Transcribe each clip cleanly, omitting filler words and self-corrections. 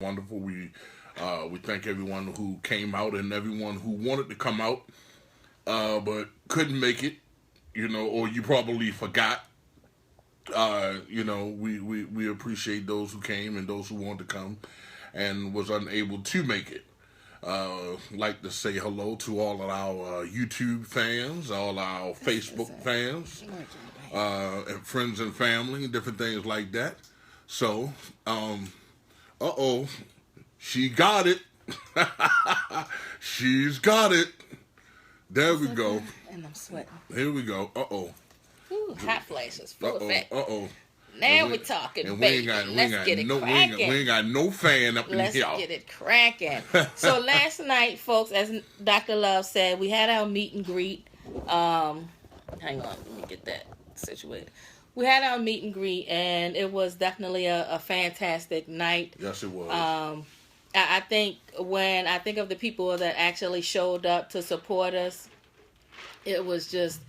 wonderful. We thank everyone who came out and everyone who wanted to come out but couldn't make it. Or you probably forgot. We appreciate those who came and those who wanted to come and was unable to make it. Like to say hello to all of our YouTube fans, all our Facebook fans, and friends and family, and different things like that. So, she got it. She's got it. There we go. And I'm sweating. Here we go. Ooh, hot flashes, full effect. Now And we're talking, and baby. Let's get it cracking. We ain't got no fan up in here. Let's get it cracking. So last night, folks, as Dr. Love said, we had our meet and greet. Hang on, let me get that situated. We had our meet and greet, and it was definitely a fantastic night. Yes, it was. I think when I think of the people that actually showed up to support us, it was just,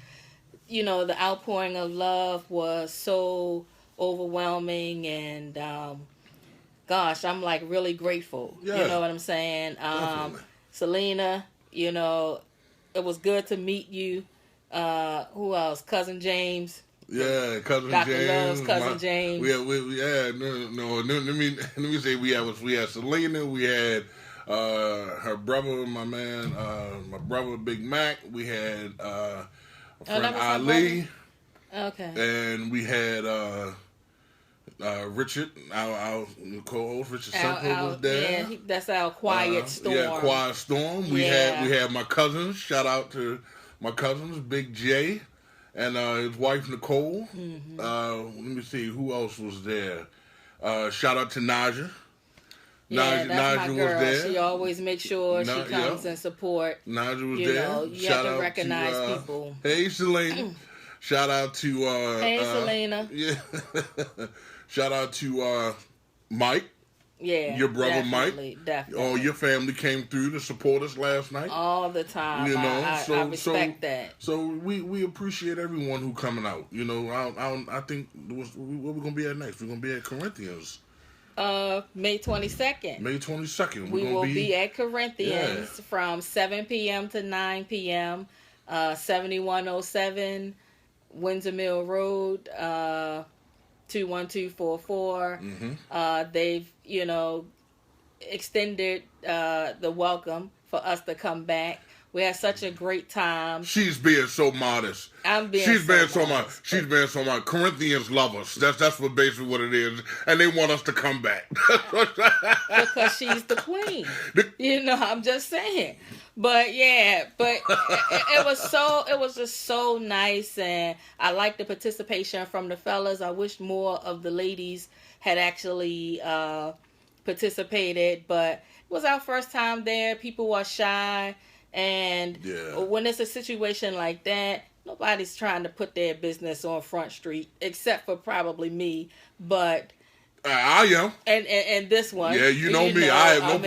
the outpouring of love was so overwhelming, and gosh, I'm like really grateful. Yeah, you know what I'm saying? Selena, it was good to meet you. Who else? Cousin James. Yeah, cousin Dr. James. Love's cousin James. No. Let me say we had Selena. We had her brother, my man, my brother Big Mac. We had a friend Ali. Okay. And we had Richard, our co-host, Richard Semple was there. Yeah, that's our quiet storm. Yeah, quiet storm. We had my cousins. Shout out to my cousins, Big J, and his wife Nicole. Mm-hmm. Let me see who else was there. Shout out to Naja. Yeah, that's my girl. Was there. She always makes sure she comes and support. Naja was there. You have to recognize people. Hey, Selena. Shout out to hey, Selena. Yeah. Shout out to Mike. Yeah, your brother definitely, Mike. Definitely. All your family came through to support us last night. All the time. I respect that. So we appreciate everyone who coming out. I think what we're gonna be at next. We're gonna be at Corinthians. May 22nd. May 22nd. We will be at Corinthians from 7 p.m. to 9 p.m. 7107 Windsor Mill Road. 21244. Mm-hmm. They've, extended the welcome for us to come back. We had such a great time. She's being so modest. She's being so modest. She's being so modest. Corinthians love us. That's what basically what it is, and they want us to come back because she's the queen. I'm just saying. But it was just so nice, and I like the participation from the fellas. I wish more of the ladies had actually participated, but it was our first time there. People were shy, and when it's a situation like that, nobody's trying to put their business on Front Street, except for probably me, but I am. And this one. Yeah, you know me. I have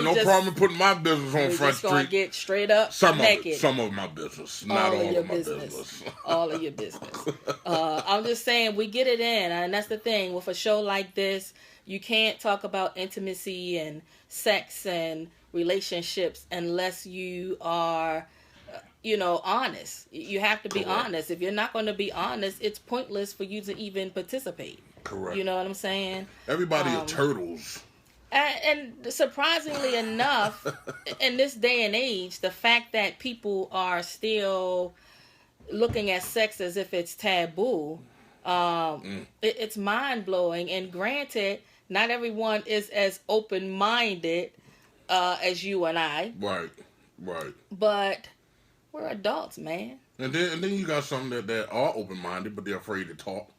no problem putting my business on Front Street. We're just get straight up naked. Some of my business. Not all of my business. All of your business. I'm just saying, we get it in. And that's the thing. With a show like this, you can't talk about intimacy and sex and relationships unless you are, honest. You have to be honest. If you're not going to be honest, it's pointless for you to even participate. Correct. You know what I'm saying? Everybody are turtles. And surprisingly enough, in this day and age, the fact that people are still looking at sex as if it's taboo, it's mind-blowing. And granted, not everyone is as open-minded as you and I. Right. But we're adults, man. And then you got some that are open-minded, but they're afraid to talk.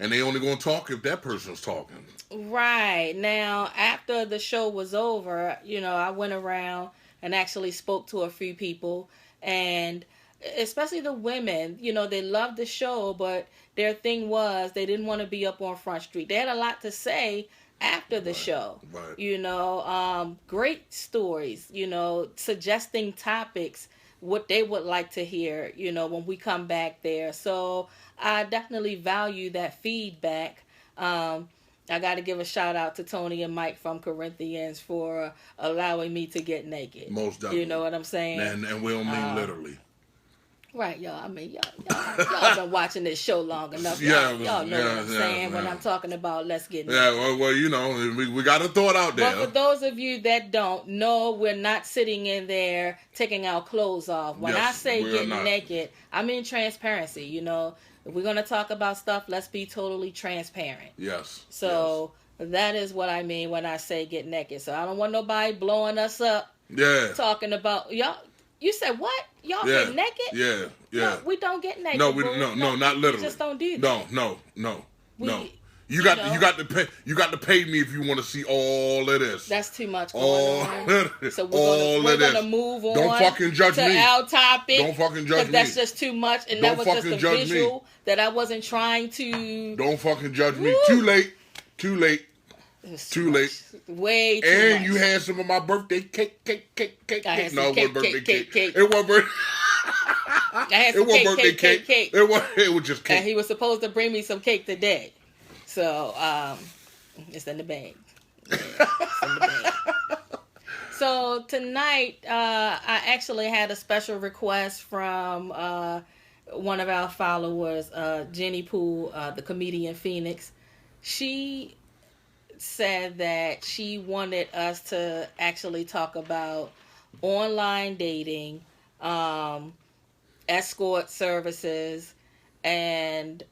And they only gonna talk if that person's talking. Right. Now, after the show was over, I went around and actually spoke to a few people, and especially the women, they loved the show, but their thing was they didn't want to be up on Front Street. They had a lot to say after the show. Right. Great stories, suggesting topics, what they would like to hear, when we come back there. So I definitely value that feedback. I got to give a shout out to Tony and Mike from Corinthians for allowing me to get naked. Most definitely. You know what I'm saying? And we don't mean literally. Right, y'all. I mean, y'all been watching this show long enough. Y'all know what I'm saying when I'm talking about let's get naked. Yeah, well, you know, we got to throw it out there. But for those of you that don't know, we're not sitting in there taking our clothes off. When I say getting naked, I mean transparency. You know, if we're going to talk about stuff, let's be totally transparent. Yes. So that is what I mean when I say get naked. So I don't want nobody blowing us up. Yeah. Talking about y'all. You said what? Y'all get naked? Yeah. No, we don't get naked. No, no, not literally. We just don't do that. No. You got to pay me if you want to see all of this. That's too much going on. So we're gonna move on. Don't fucking judge to me. Our topic. Don't fucking judge me. That's just too much, and Don't that was just a visual me. that I wasn't trying to. Don't fucking judge me. Too late. Too late. Way too much. And you had some of my birthday cake. No, it wasn't birthday cake. It wasn't birthday. I had some cake. It was just cake. And he was supposed to bring me some cake today. So, it's in the bag. Yeah, it's in the bag. So, tonight, I actually had a special request from one of our followers, Jenny Poole, the comedian Phoenix. She said that she wanted us to actually talk about online dating, escort services, and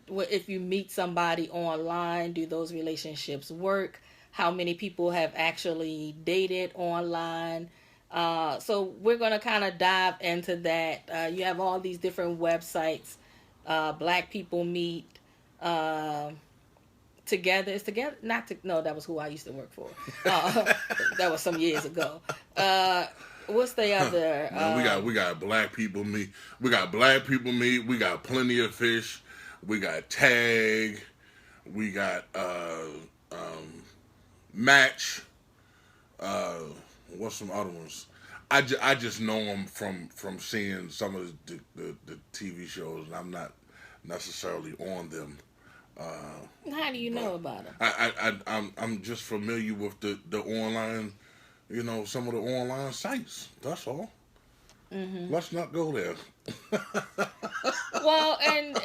if you meet somebody online, do those relationships work? How many people have actually dated online? So we're going to kind of dive into that. You have all these different websites. Black People Meet. Together. No, that was who I used to work for. That was some years ago. What's the other? We got Black People Meet. We got Black People Meet. We got Plenty of Fish. We got Tag. We got Match. What's some other ones? I just know them from seeing some of the TV shows, and I'm not necessarily on them. How do you know about them? I'm just familiar with the online, you know, some of the online sites. That's all. Mm-hmm. Let's not go there. Well, and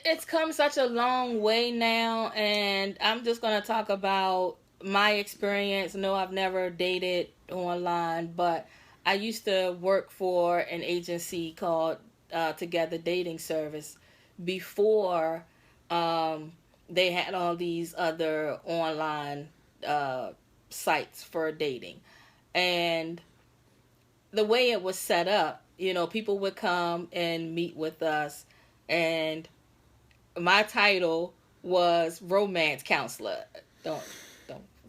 it's come such a long way now, and I'm just going to talk about my experience. No, I've never dated online, but I used to work for an agency called Together Dating Service before they had all these other online sites for dating. And the way it was set up, you know, people would come and meet with us, and my title was romance counselor. Don't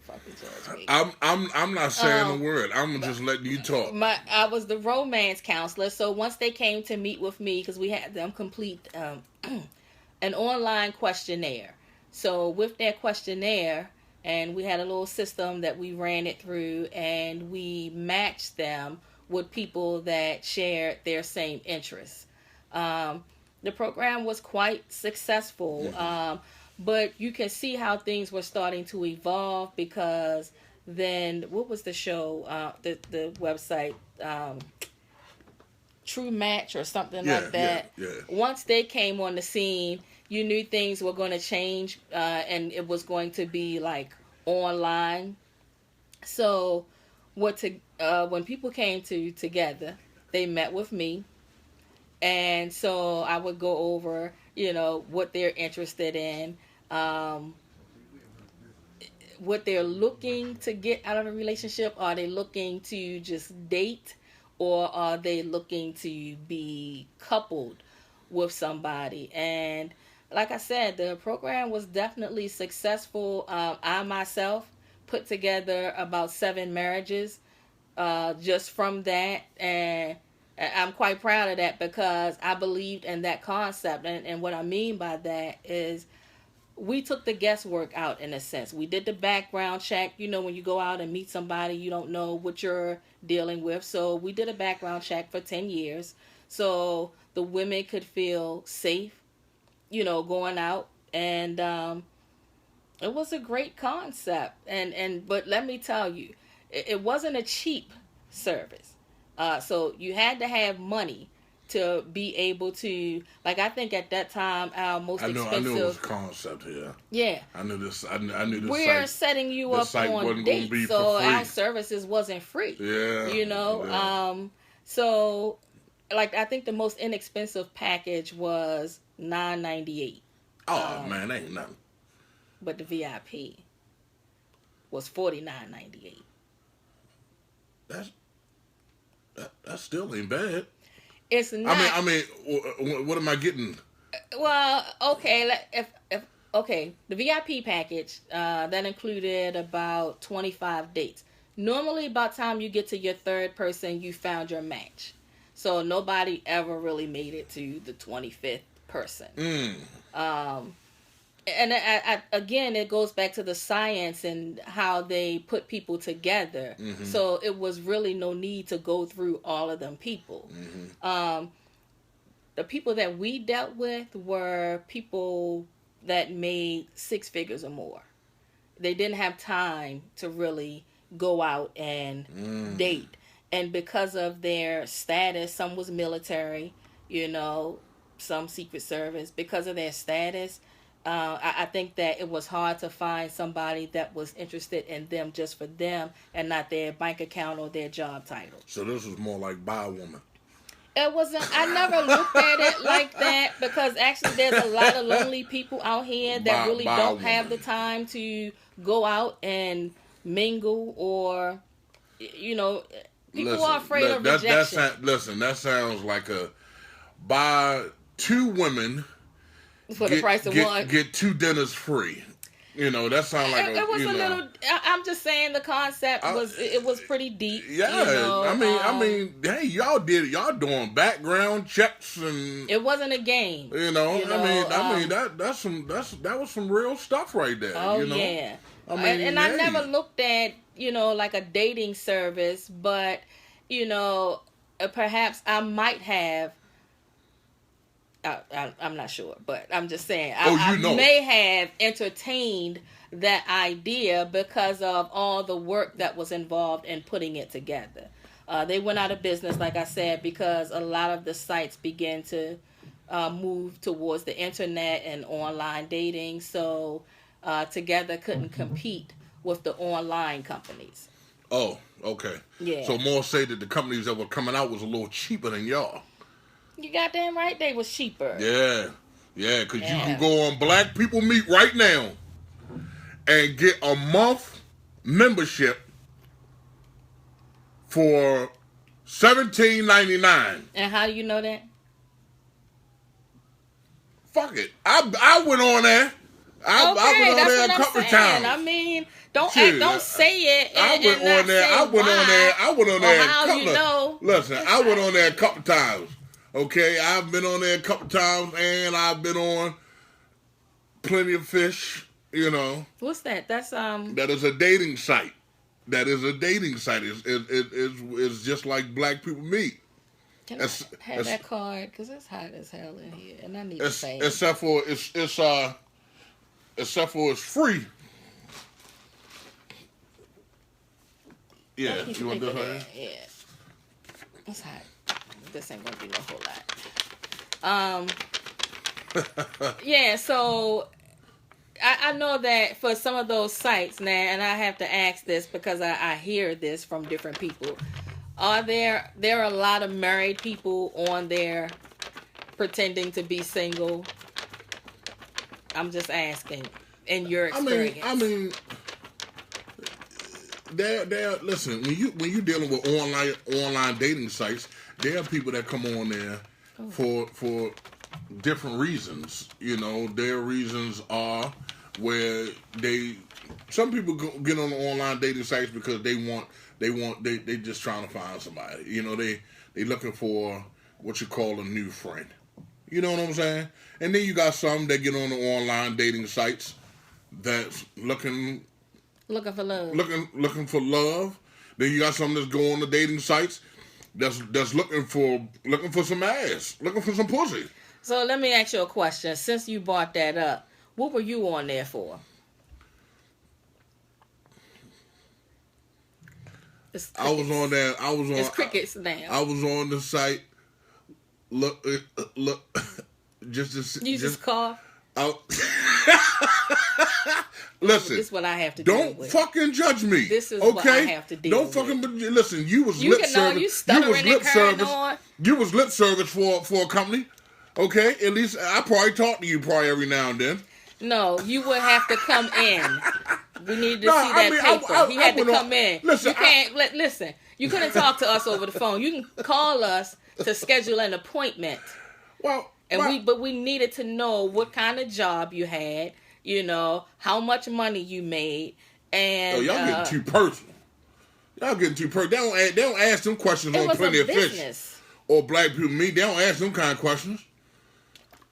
fucking judge me. I'm not saying a word. I'm just letting you talk. I was the romance counselor. So once they came to meet with me, because we had them complete an online questionnaire. So with that questionnaire, and we had a little system that we ran it through, and we matched them with people that shared their same interests. The program was quite successful, but you can see how things were starting to evolve, because then, what was the show, the website, True Match or something like that. Yeah. Once they came on the scene, you knew things were going to change, and it was going to be like online. So when people came together, they met with me, and so I would go over, you know, what they're interested in, what they're looking to get out of a relationship. Are they looking to just date, or are they looking to be coupled with somebody? And like I said, the program was definitely successful. I myself put together about 7 marriages just from that, and I'm quite proud of that, because I believed in that concept. And what I mean by that is, we took the guesswork out, in a sense. We did the background check. You know, when you go out and meet somebody, you don't know what you're dealing with. So we did a background check for 10 years. So the women could feel safe, you know, going out. And It was a great concept, but let me tell you, it wasn't a cheap service. So you had to have money to be able to, like, I think at that time our most expensive. I knew it was a concept here. Yeah. I knew this. I knew this. We're setting you up on dates, so our services wasn't free. Yeah. You know. Yeah. So, like, I think the most inexpensive package was $9.98. Oh man, that ain't nothing. But the VIP was $49.98. That still ain't bad. It's not. I mean, what am I getting? Well, okay. Okay, the VIP package that included about 25 dates. Normally, by the time you get to your third person, you found your match. So nobody ever really made it to the 25th person. And again, it goes back to the science and how they put people together. Mm-hmm. So it was really no need to go through all of them people. Mm-hmm. The people that we dealt with were people that made six figures or more. They didn't have time to really go out and date. And because of their status, some was military, some Secret Service. Because of their status, I think that it was hard to find somebody that was interested in them just for them and not their bank account or their job title. So this was more like buy a woman. It wasn't. I never looked at it like that because actually there's a lot of lonely people out here that really don't have the time to go out and mingle or, people are afraid of rejection. That sounds like a buy two women for the price of one. Get two dinners free. That sounds like it was a little. I'm just saying the concept was pretty deep. Yeah, I mean, hey, y'all doing background checks and it wasn't a game. That was some real stuff right there. Oh yeah. I never looked at like a dating service, but perhaps I might have. I'm not sure, but I'm just saying I may have entertained that idea because of all the work that was involved in putting it together. They went out of business, like I said, because a lot of the sites began to move towards the internet and online dating, so Together couldn't compete with the online companies. Oh, okay. Yeah. So more say that the companies that were coming out was a little cheaper than y'all. You goddamn right they was cheaper. Yeah, because you can go on Black People Meet right now and get a month membership for $17.99. And how do you know that? Fuck it. I went on there. I went on there a couple times. I mean, don't say it. I went on there. I went on there. How you know? Listen, I went on there a couple times. Okay, I've been on there a couple times, and I've been on Plenty of Fish. What's that? That's That is a dating site. It's just like Black People Meet. Can I have that card? Because it's hot as hell in here, and I need to say it. Except for it's free. Yeah, you want to do that? Yeah, it's hot. This ain't gonna be no whole lot. Yeah, so I know that for some of those sites now, and I have to ask this because I hear this from different people. Are there are a lot of married people on there pretending to be single? I'm just asking, in your experience. I mean, listen, when you dealing with online dating sites, there are people that come on there for different reasons. Their reasons are where some people get on the online dating sites because they just trying to find somebody. They looking for what you call a new friend. You know what I'm saying? And then you got some that get on the online dating sites that's looking for love. Looking for love. Then you got some that's go on the dating sites that's looking for some ass, looking for some pussy. So let me ask you a question. Since you brought that up, what were you on there for? I was on that. I was on. It's crickets now. I was on the site. Look. Just cough. Listen. This is what I have to do. Don't fucking judge me. This is okay? what I have to deal Don't with. fucking listen. You was lip service. You was lip service. You was lip service for a company. Okay, at least I probably talk to you every now and then. No, you would have to come in. We need to see that paper. He had to come in. Listen, you can't listen. You couldn't talk to us over the phone. You can call us to schedule an appointment. But we needed to know what kind of job you had. You know how much money you made, and y'all getting too personal. They don't ask them questions on Plenty of Fish or Black People Meet. They don't ask them kind of questions.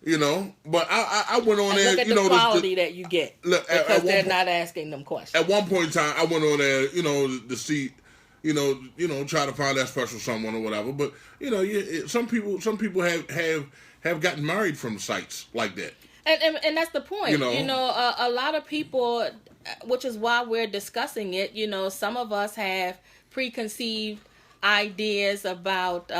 You know, but I went on there. Look at the quality that you get because they're not asking them questions. At one point in time, I went on there, to see, try to find that special someone or whatever. But some people have gotten married from sites like that. And that's the point. A lot of people, which is why we're discussing it. Some of us have preconceived ideas about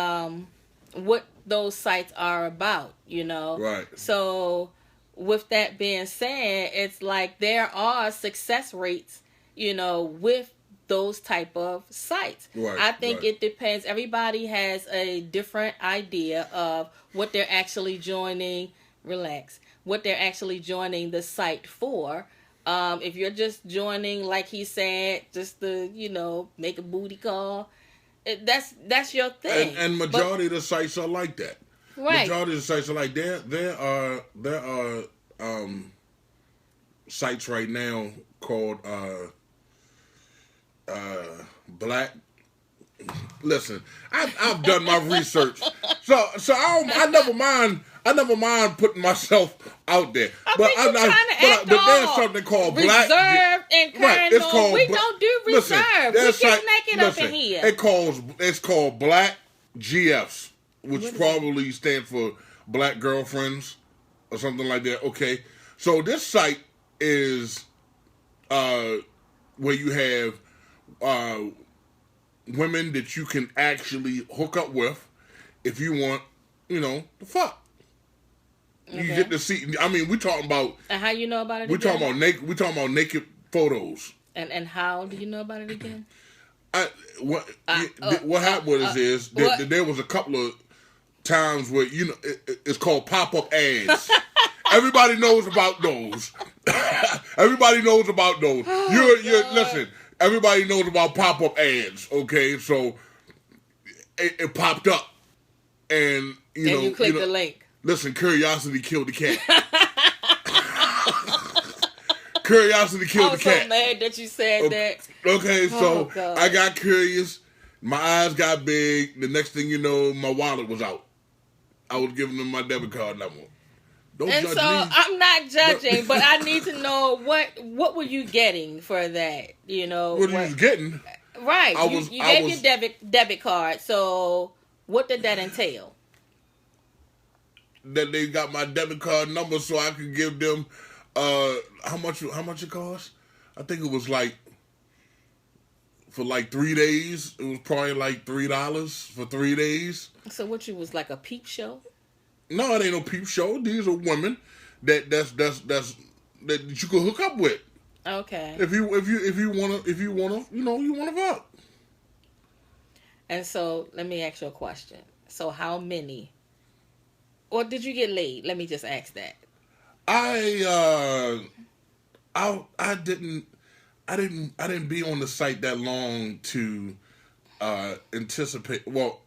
what those sites are about, Right. So with that being said, it's like there are success rates, with those type of sites. Right. I think it depends. Everybody has a different idea of what they're actually joining. Relax. What they're actually joining the site for. If you're just joining, like he said, just to, make a booty call, that's your thing. And majority of the sites are like that. Right. Majority of the sites are like there are sites right now called Black. Listen, I've done my research, so I never mind putting myself out there. But there's something called Black Reserve and Colonel. Right, it's called we don't do reserve. We get naked up in here. It's called Black GFs, which probably stands for Black Girlfriends or something like that. Okay, so this site is where you have women that you can actually hook up with if you want, to fuck. Okay. You get to see. I mean, we talking about. And how you know about it? We talking about naked. We talking about naked photos. And how do you know about it again? What happened is there was a couple of times where it's called pop-up ads. Everybody knows about those. Everybody knows about those. Listen. Everybody knows about pop-up ads, okay? So it popped up, and you click the link. Listen, curiosity killed the cat. Curiosity killed the cat. I'm so mad that you said that. Okay, so I got curious. My eyes got big. The next thing you know, my wallet was out. I was giving them my debit card number. Don't judge me. I'm not judging, but I need to know what were you getting for that? What are you getting? Right. You gave your debit card. So what did that entail? That they got my debit card number so I could give them how much it cost? I think it was for 3 days. It was probably $3 for 3 days. So what you was like a peep show? No, it ain't no peep show. These are women that you could hook up with. Okay. If you wanna you wanna fuck. And so let me ask you a question. So how many? Or did you get laid? Let me just ask that. I didn't be on the site that long to anticipate. Well,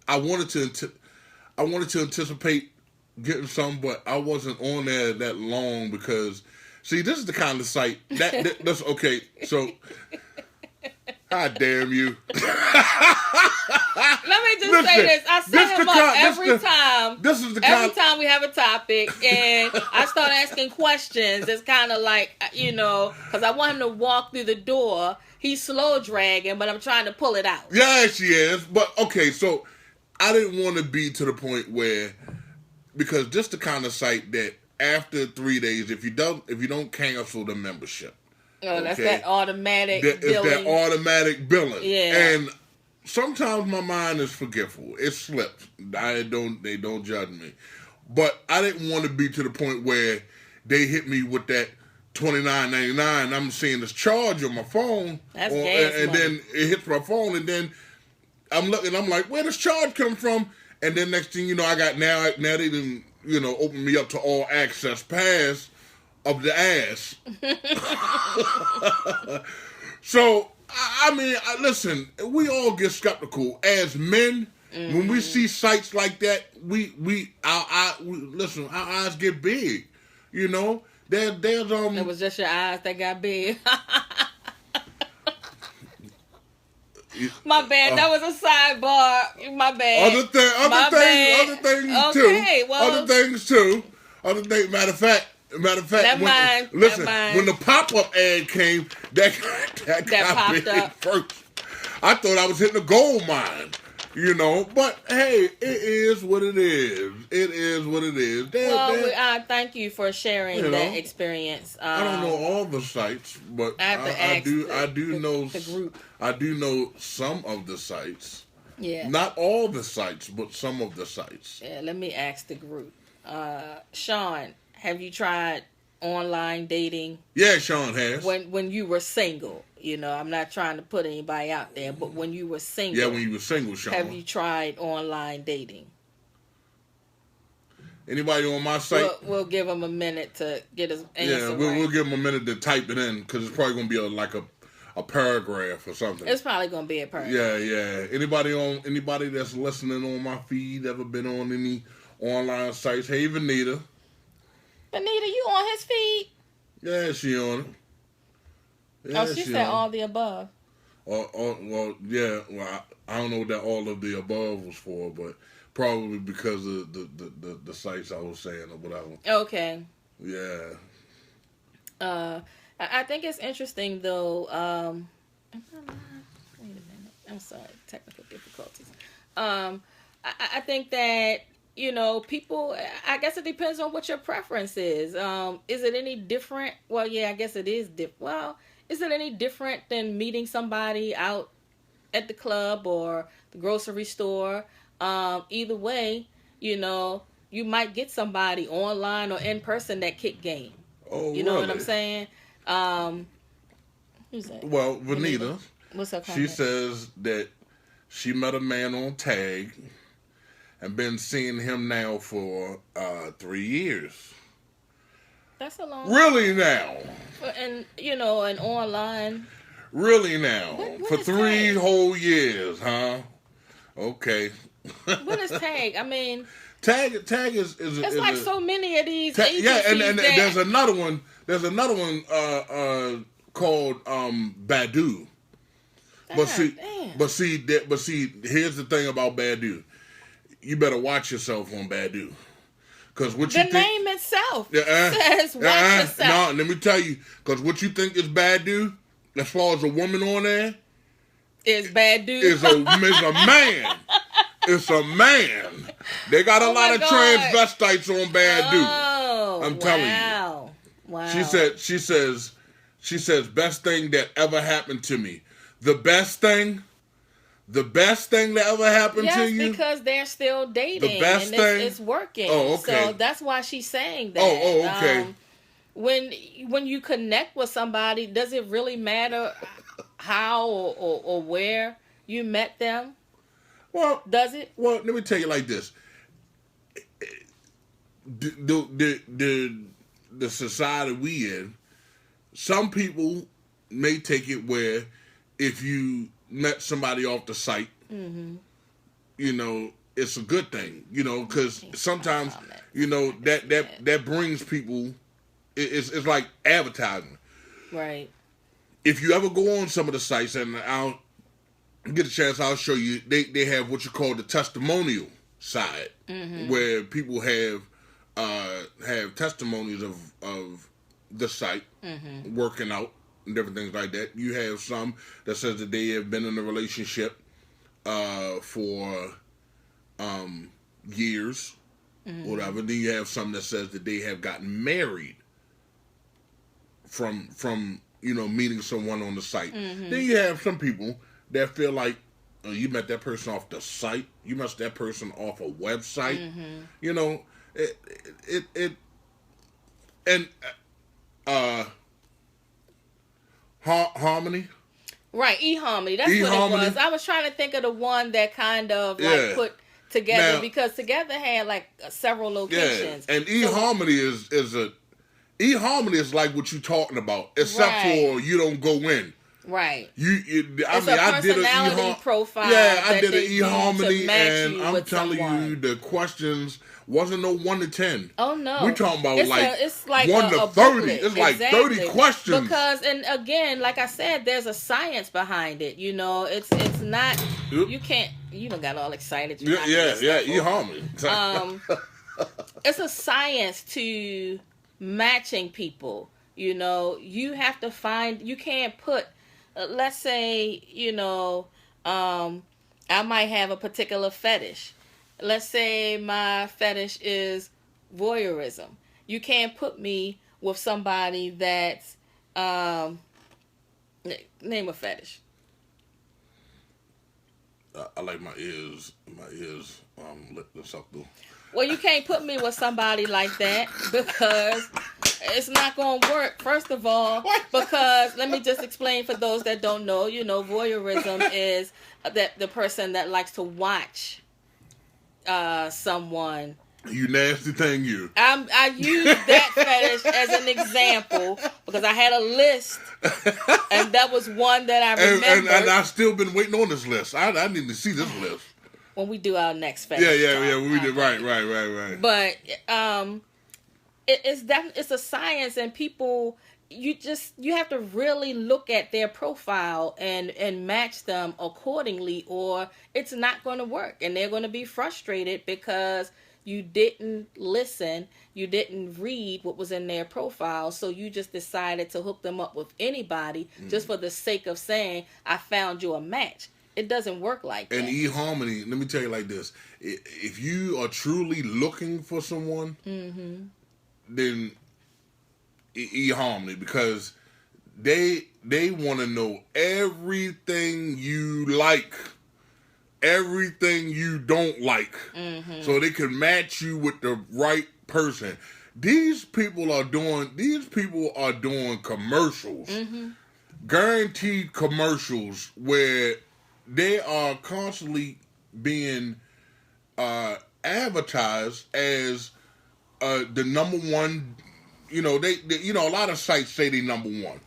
I wanted to anticipate getting some, but I wasn't on there that long because, see, this is the kind of site that's okay. So, God damn you! Let me just say this: I set him up every time. Every time we have a topic, and I start asking questions. It's kind of like because I want him to walk through the door. He's slow dragging, but I'm trying to pull it out. Yeah, she is. But okay, so I didn't want to be to the point where, because this the kind of site that after 3 days, if you don't cancel the membership, Oh, that's that automatic billing. It's that automatic billing. Yeah. And sometimes my mind is forgetful. It slips. They don't judge me. But I didn't want to be to the point where they hit me with that $29.99. I'm seeing this charge on my phone. That's gas and money. then it hits my phone, and then I'm looking. I'm like, where does charge come from? And then next thing you know, I got now they didn't open me up to all access pass of the ass. So I mean, listen, we all get skeptical as men. Mm-hmm. When we see sites like that, we listen. Our eyes get big. You know, there's It was just your eyes that got big. My bad. That was a sidebar. My bad. Other things okay, too. Well, other things too. Matter of fact, when the pop-up ad came, that got big up first. I thought I was hitting a gold mine, But hey, it is what it is. It is what it is. Thank you for sharing that experience. I don't know all the sites, but I do know the group. I do know some of the sites. Yeah. Not all the sites, but some of the sites. Yeah. Let me ask the group. Sean, have you tried online dating? Yeah, Sean has. When you were single, I'm not trying to put anybody out there, but when you were single. Yeah, when you were single, Sean. Have you tried online dating? Anybody on my site? We'll give them a minute to get his answer. Yeah, we'll give them a minute to type it in because it's probably going to be like a paragraph or something. It's probably going to be a paragraph. Yeah. Anybody that's listening on my feed ever been on any online sites? Hey, Vanita. Vanita, you on his feed? Yeah, she on it. Yeah, she said all the above. Well, yeah. Well, I don't know what that all of the above was for, but probably because of the sites I was saying or whatever. Okay. Yeah. I think it's interesting though. Wait a minute. I'm sorry, technical difficulties. I think that people. I guess it depends on what your preference is. Is it any different? Well, yeah, I guess it is different. Well, is it any different than meeting somebody out at the club or the grocery store? Either way, you might get somebody online or in person that kick game. Oh, you know what I'm saying? Who's that? Well, Vanita. What's her comment? She says that she met a man on Tag and been seeing him now for 3 years. That's a long Really time. now? And and online. Really now? What for 3 whole years, huh? Okay. What is Tag? I mean, Tag is it's like so many of these agencies. Yeah, and there's another one. There's another one called Badu. But see, here's the thing about Badu. You better watch yourself on Badu. Cause what you the name itself says watch yourself. No, let me tell you. Because what you think is Badu, as far as a woman on there, is Badu. Is a man. It's a man. They got a lot of transvestites on Badu. Oh, I'm telling you. Wow. She says, best thing that ever happened to me. The best thing that ever happened to you? Yes, because they're still dating. The best thing? It's working. Oh, okay. So that's why she's saying that. Oh, okay. When you connect with somebody, does it really matter how or where you met them? Well, does it? Well, let me tell you like this. The society we in, some people may take it where if you met somebody off the site, mm-hmm. It's a good thing, because sometimes, that brings people, it's like advertising. Right. If you ever go on some of the sites, and I'll get a chance, I'll show you, they have what you call the testimonial side, mm-hmm. where people have testimonies of the site, mm-hmm. working out and different things like that. You have some that says that they have been in a relationship for years, mm-hmm. whatever. Then you have some that says that they have gotten married from meeting someone on the site. Then you have some people that feel like you met that person off the site. You met that person off a website. Harmony. Right, eHarmony. That's what it was. I was trying to think of the one that kind of put together, because Together had like several locations. Yeah. And eHarmony eHarmony is like what you're talking about, except for you don't go in. Right. I did an eHarmony profile. Yeah, I did an eHarmony, and I'm telling you, the questions wasn't no 1 to 10. Oh no, we're talking about it's like 1 to 30. It's like 30 questions. Because, and again, like I said, there's a science behind it. It's not. You can't. You done got all excited. eHarmony. It's a science to matching people. You have to find. You can't put. Let's say, I might have a particular fetish. Let's say my fetish is voyeurism. You can't put me with somebody that's, name a fetish. I like my ears lit up though. Well, you can't put me with somebody like that, because it's not going to work. First of all, because let me just explain for those that don't know. Voyeurism is that the person that likes to watch someone. You nasty thing, you. I use that fetish as an example because I had a list, and that was one that I remembered. And I've still been waiting on this list. I need to see this list. When we do our next fetish. Yeah. We did right. But it's a science, and people, you have to really look at their profile and match them accordingly, or it's not going to work, and they're going to be frustrated because you didn't listen, you didn't read what was in their profile, so you just decided to hook them up with anybody just for the sake of saying, I found you a match. It doesn't work like that. And eHarmony, let me tell you like this. If you are truly looking for someone, then eHarmony, because they want to know everything you like, everything you don't like, so they can match you with the right person. These people are doing commercials, guaranteed commercials, where they are constantly being advertised as the number one. A lot of sites say they number one,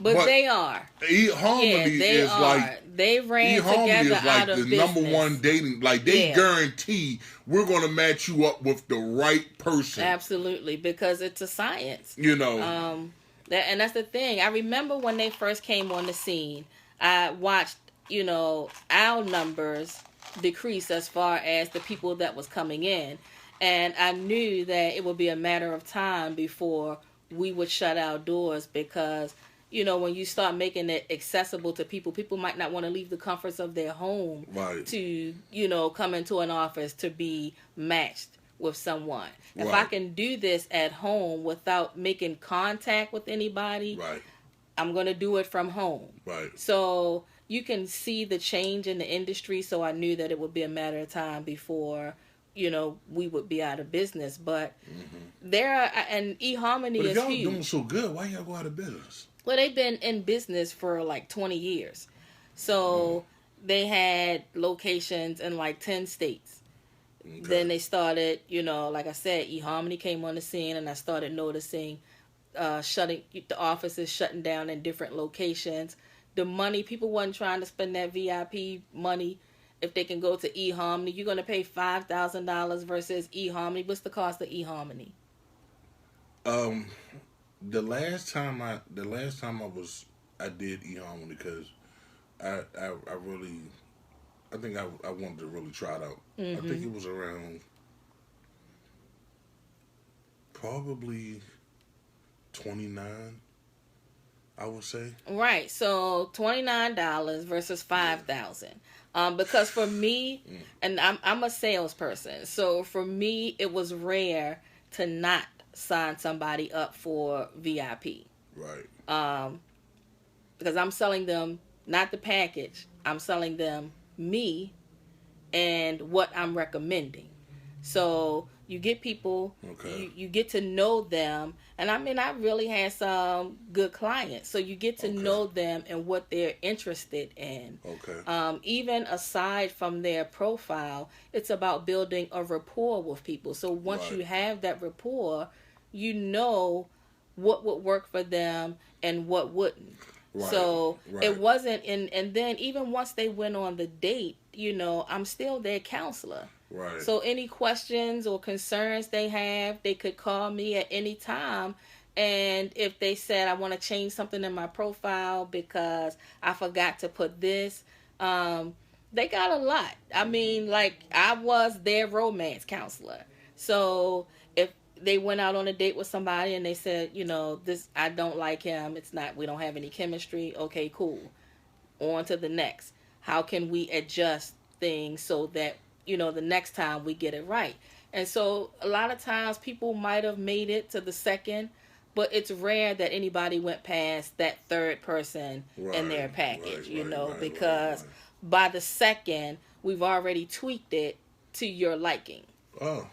but they are. eHarmony is like they ran together out of the business. number one dating. Like they guarantee we're going to match you up with the right person. Absolutely, because it's a science. And that's the thing. I remember when they first came on the scene, I watched our numbers decrease as far as the people that was coming in. And I knew that it would be a matter of time before we would shut our doors, because, when you start making it accessible to people might not want to leave the comforts of their home to, come into an office to be matched with someone. If I can do this at home without making contact with anybody, I'm going to do it from home. So you can see the change in the industry, so I knew that it would be a matter of time before, we would be out of business. But and eHarmony is huge. But if y'all doing so good, why y'all go out of business? Well, they've been in business for like 20 years. So they had locations in like 10 states. Okay. Then they started, like I said, eHarmony came on the scene, and I started noticing the offices shutting down in different locations. The money, people wasn't trying to spend that VIP money. If they can go to eHarmony, you're going to pay $5,000 versus eHarmony. What's the cost of eHarmony? The last time I did eHarmony, because I think I wanted to really try it out. I think it was around probably $29. I would say. Right. So $29 versus $5,000. Because for me, and I'm a salesperson, so for me it was rare to not sign somebody up for VIP. Right. because I'm selling them not the package. I'm selling them me and what I'm recommending. So you get people, you get to know them. And I mean, I really had some good clients. So you get to know them and what they're interested in. Even aside from their profile, it's about building a rapport with people. So once you have that rapport, you know what would work for them and what wouldn't. So it wasn't and then even once they went on the date, you know, I'm still their counselor. So any questions or concerns they have, they could call me at any time. And if they said, I want to change something in my profile because I forgot to put this, they got a lot. I mean, like, I was their romance counselor. So if they went out on a date with somebody and they said, you know, this, I don't like him. It's not, we don't have any chemistry. Okay, cool. On to the next. How can we adjust things so that, you know, the next time we get it right? And so a lot of times people might have made it to the second, but it's rare that anybody went past that third person in their package, you know, because by the second, we've already tweaked it to your liking. Oh,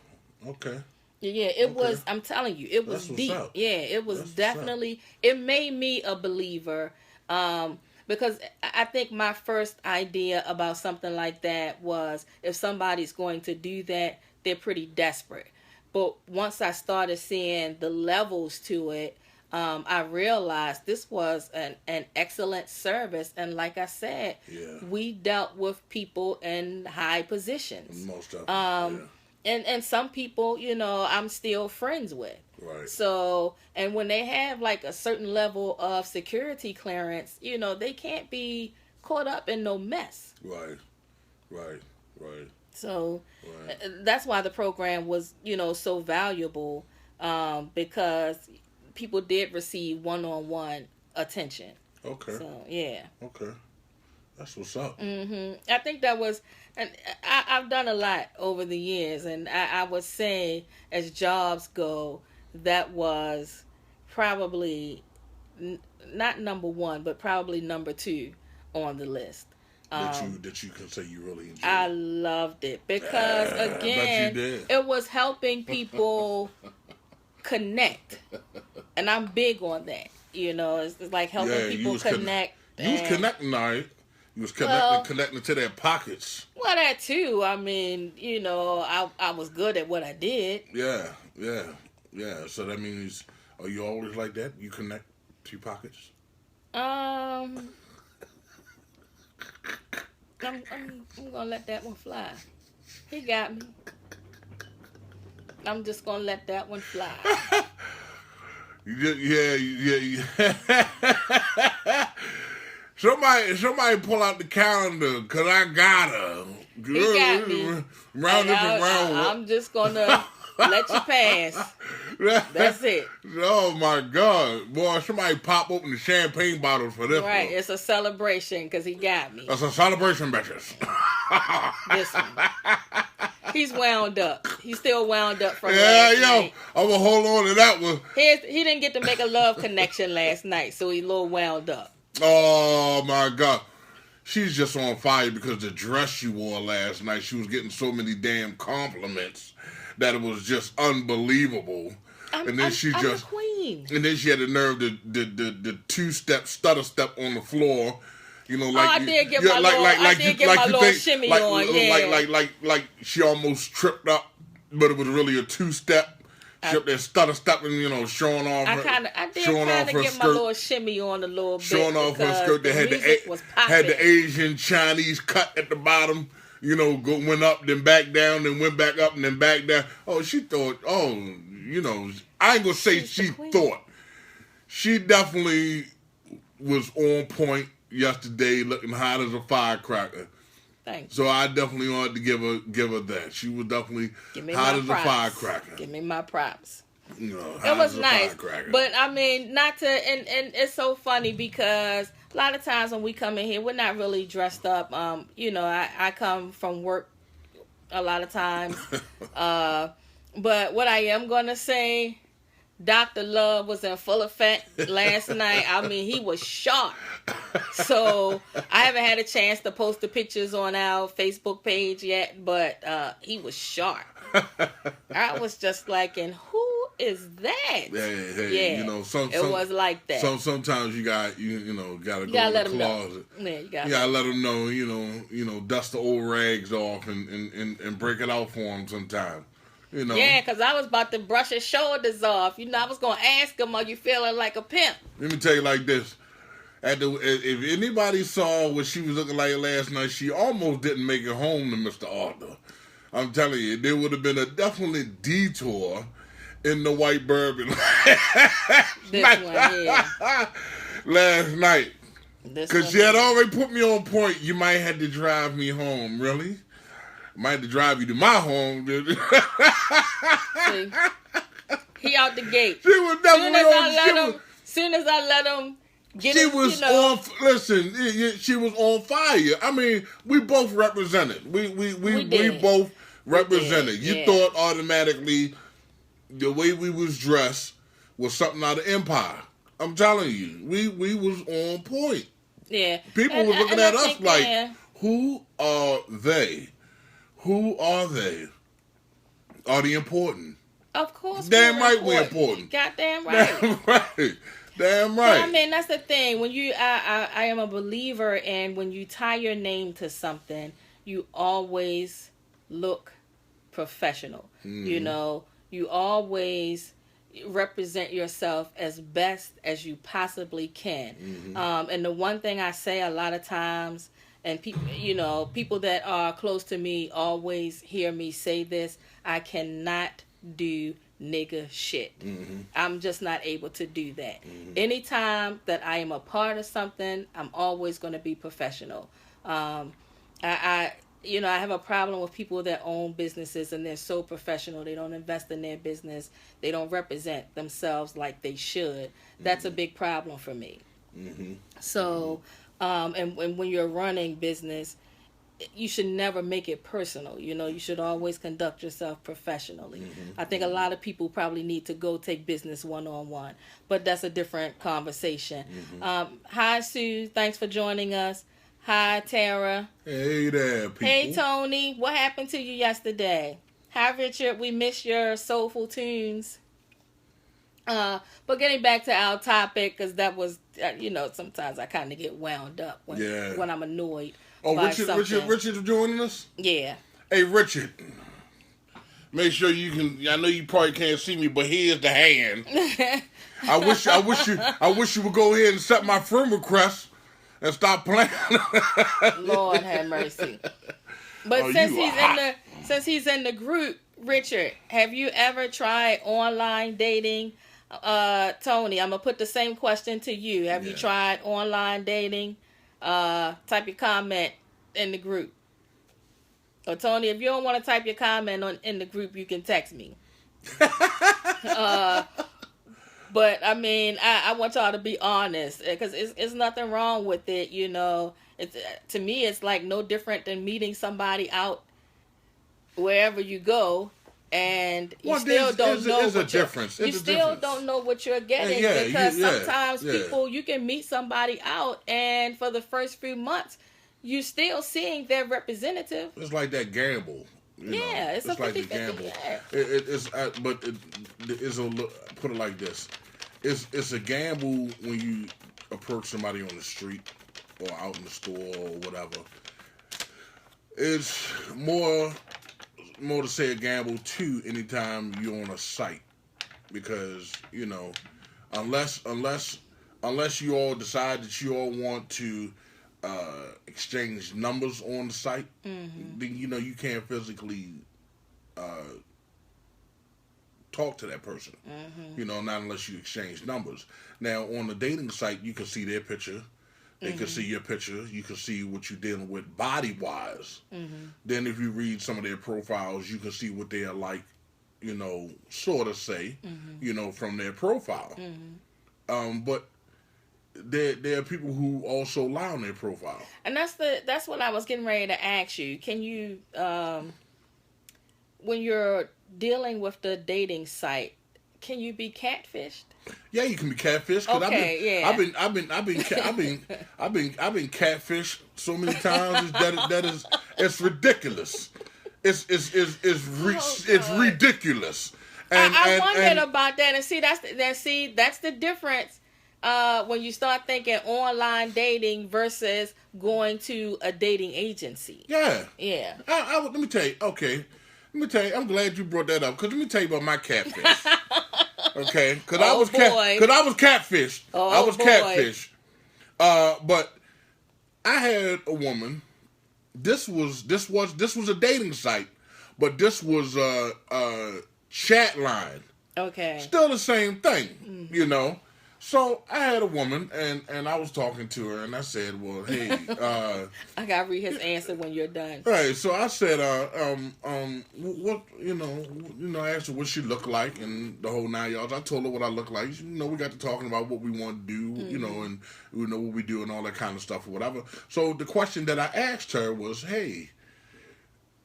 okay. Yeah, it was, I'm telling you, it was deep. Yeah, it was definitely, it made me a believer. Because I think my first idea about something like that was, if somebody's going to do that, they're pretty desperate. But once I started seeing the levels to it, I realized this was an excellent service. And like I said, we dealt with people in high positions. Most of them, And some people, you know, I'm still friends with. So, and when they have like a certain level of security clearance, you know, they can't be caught up in no mess. So that's why the program was, you know, so valuable, because people did receive one-on-one attention. So, yeah. That's what's up. I think that was, and I've done a lot over the years, and I would say, as jobs go, that was probably not number one, but probably number two on the list. That you can say you really enjoyed. I loved it because again, it was helping people connect, and I'm big on that. You know, it's like helping people connect. You was connecting, all right. You was connecting to their pockets. Well, that too. I mean, you know, I was good at what I did. Yeah. So that means, are you always like that? You connect to your pockets? I'm gonna let that one fly. He got me. I'm just gonna let that one fly. Yeah. Somebody pull out the calendar, cause I got her. He got me. Round and round. I'm just gonna let you pass. That's it. Oh my God, boy! Somebody pop open the champagne bottles for this. Right, it's a celebration because he got me. It's a celebration, bitches. This one. He's wound up. He's still wound up from last night. I'm gonna hold on to that one. He didn't get to make a love connection last night, so he's a little wound up. Oh my God. She's just on fire because the dress she wore last night, she was getting so many damn compliments that it was just unbelievable. I'm the queen. And then she had the nerve the two-step stutter step on the floor. You know, like I did get my little shimmy on. Like she almost tripped up, but it was really a two-step. She up there stutter stepping, you know, showing off her. I did kind of get my little shimmy on a little bit. Showing off her skirt that had the Asian Chinese cut at the bottom. You know, went up, then back down, then went back up, and then back down. Oh, she thought, you know, I ain't gonna say she thought. She definitely was on point yesterday, looking hot as a firecracker. Thanks. So I definitely wanted to give her that. She was definitely hot as a firecracker. Give me my props. You know, it was nice, but I mean, not to, and it's so funny because a lot of times when we come in here, we're not really dressed up. You know, I come from work a lot of times, but what I am gonna say, Dr. Love was in full effect last night. I mean, he was sharp. So I haven't had a chance to post the pictures on our Facebook page yet, but he was sharp. I was just like, and who is that? Hey, yeah, it was like that. Sometimes you gotta go in the closet. Yeah, you gotta let them know. Dust the old rags off and break it out for them sometime. Yeah, because I was about to brush his shoulders off. I was going to ask him, are you feeling like a pimp? Let me tell you like this. If anybody saw what she was looking like last night, she almost didn't make it home to Mr. Arthur. I'm telling you, there would have been a definite detour in the white bourbon last night. Because she had already put me on point. You might have to drive me home. Really? Might have to drive you to my home. See, he out the gate. She was definitely soon as I let him get she was on fire. I mean, we both represented. We both represented. You thought automatically the way we was dressed was something out of Empire. I'm telling you, we was on point. Yeah. People were looking at us like, who are they? Who are they? Are they important? Of course. Damn right we're important. Goddamn right. Damn right. Damn right. But, I mean, that's the thing. When I am a believer in when you tie your name to something, you always look professional. Mm-hmm. You always represent yourself as best as you possibly can. Mm-hmm. And the one thing I say a lot of times, and people that are close to me always hear me say this: I cannot do nigga shit. Mm-hmm. I'm just not able to do that. Mm-hmm. Anytime that I am a part of something, I'm always going to be professional. I have a problem with people that own businesses and they're so professional. They don't invest in their business. They don't represent themselves like they should. That's a big problem for me. Mm-hmm. So, and when you're running business, you should never make it personal. You should always conduct yourself professionally. Mm-hmm. I think a lot of people probably need to go take business one-on-one, but that's a different conversation. Mm-hmm. Hi, Sue. Thanks for joining us. Hi, Tara. Hey there, people. Hey, Tony. What happened to you yesterday? Hi, Richard. We missed your soulful tunes. But getting back to our topic, because that was, sometimes I kind of get wound up when I'm annoyed. Oh, Richard joining us? Yeah. Hey, Richard. Make sure you can. I know you probably can't see me, but here's the hand. I wish you would go ahead and set my friend request and stop playing. Lord have mercy. But since he's in the group, Richard, have you ever tried online dating? Tony, I'm gonna put the same question to you. Have you tried online dating? Type your comment in the group. Or Tony, if you don't want to type your comment in the group, you can text me. But I mean, I want y'all to be honest, because it's nothing wrong with it. It's to me, it's like no different than meeting somebody out wherever you go, and you still don't know what you're getting, because sometimes people, you can meet somebody out, and for the first few months, you still seeing their representative. It's like that gamble. It's a 50-50. Like the gamble. Put it like this: it's a gamble when you approach somebody on the street or out in the store or whatever. It's more to say a gamble too anytime you're on a site, because unless you all decide that you all want to exchange numbers on the site, mm-hmm. then you can't physically talk to that person. Mm-hmm. Not unless you exchange numbers. Now on the dating site, you can see their picture. They can see your picture. You can see what you're dealing with body-wise. Mm-hmm. Then if you read some of their profiles, you can see what they're like, sort of say, from their profile. Mm-hmm. But there are people who also lie on their profile. And that's what I was getting ready to ask you. Can you, when you're dealing with the dating site, Can you be catfished? Yeah, you can be catfished. Okay, I've been catfished so many times it's ridiculous. It's ridiculous. And I wondered about that, and see that's the difference when you start thinking online dating versus going to a dating agency. Yeah. Let me tell you. Okay, let me tell you. I'm glad you brought that up because let me tell you about my catfish. Okay, because I was catfished. I was catfished. But I had a woman. This was a dating site, but this was a chat line. Okay. Still the same thing, you know. So I had a woman, and I was talking to her, and I said, "Well, hey, I gotta read his answer when you're done." Right. So I said, what, I asked her what she looked like and the whole 9 yards. I told her what I look like. We got to talking about what we want to do, and what we do and all that kind of stuff or whatever. So the question that I asked her was, hey,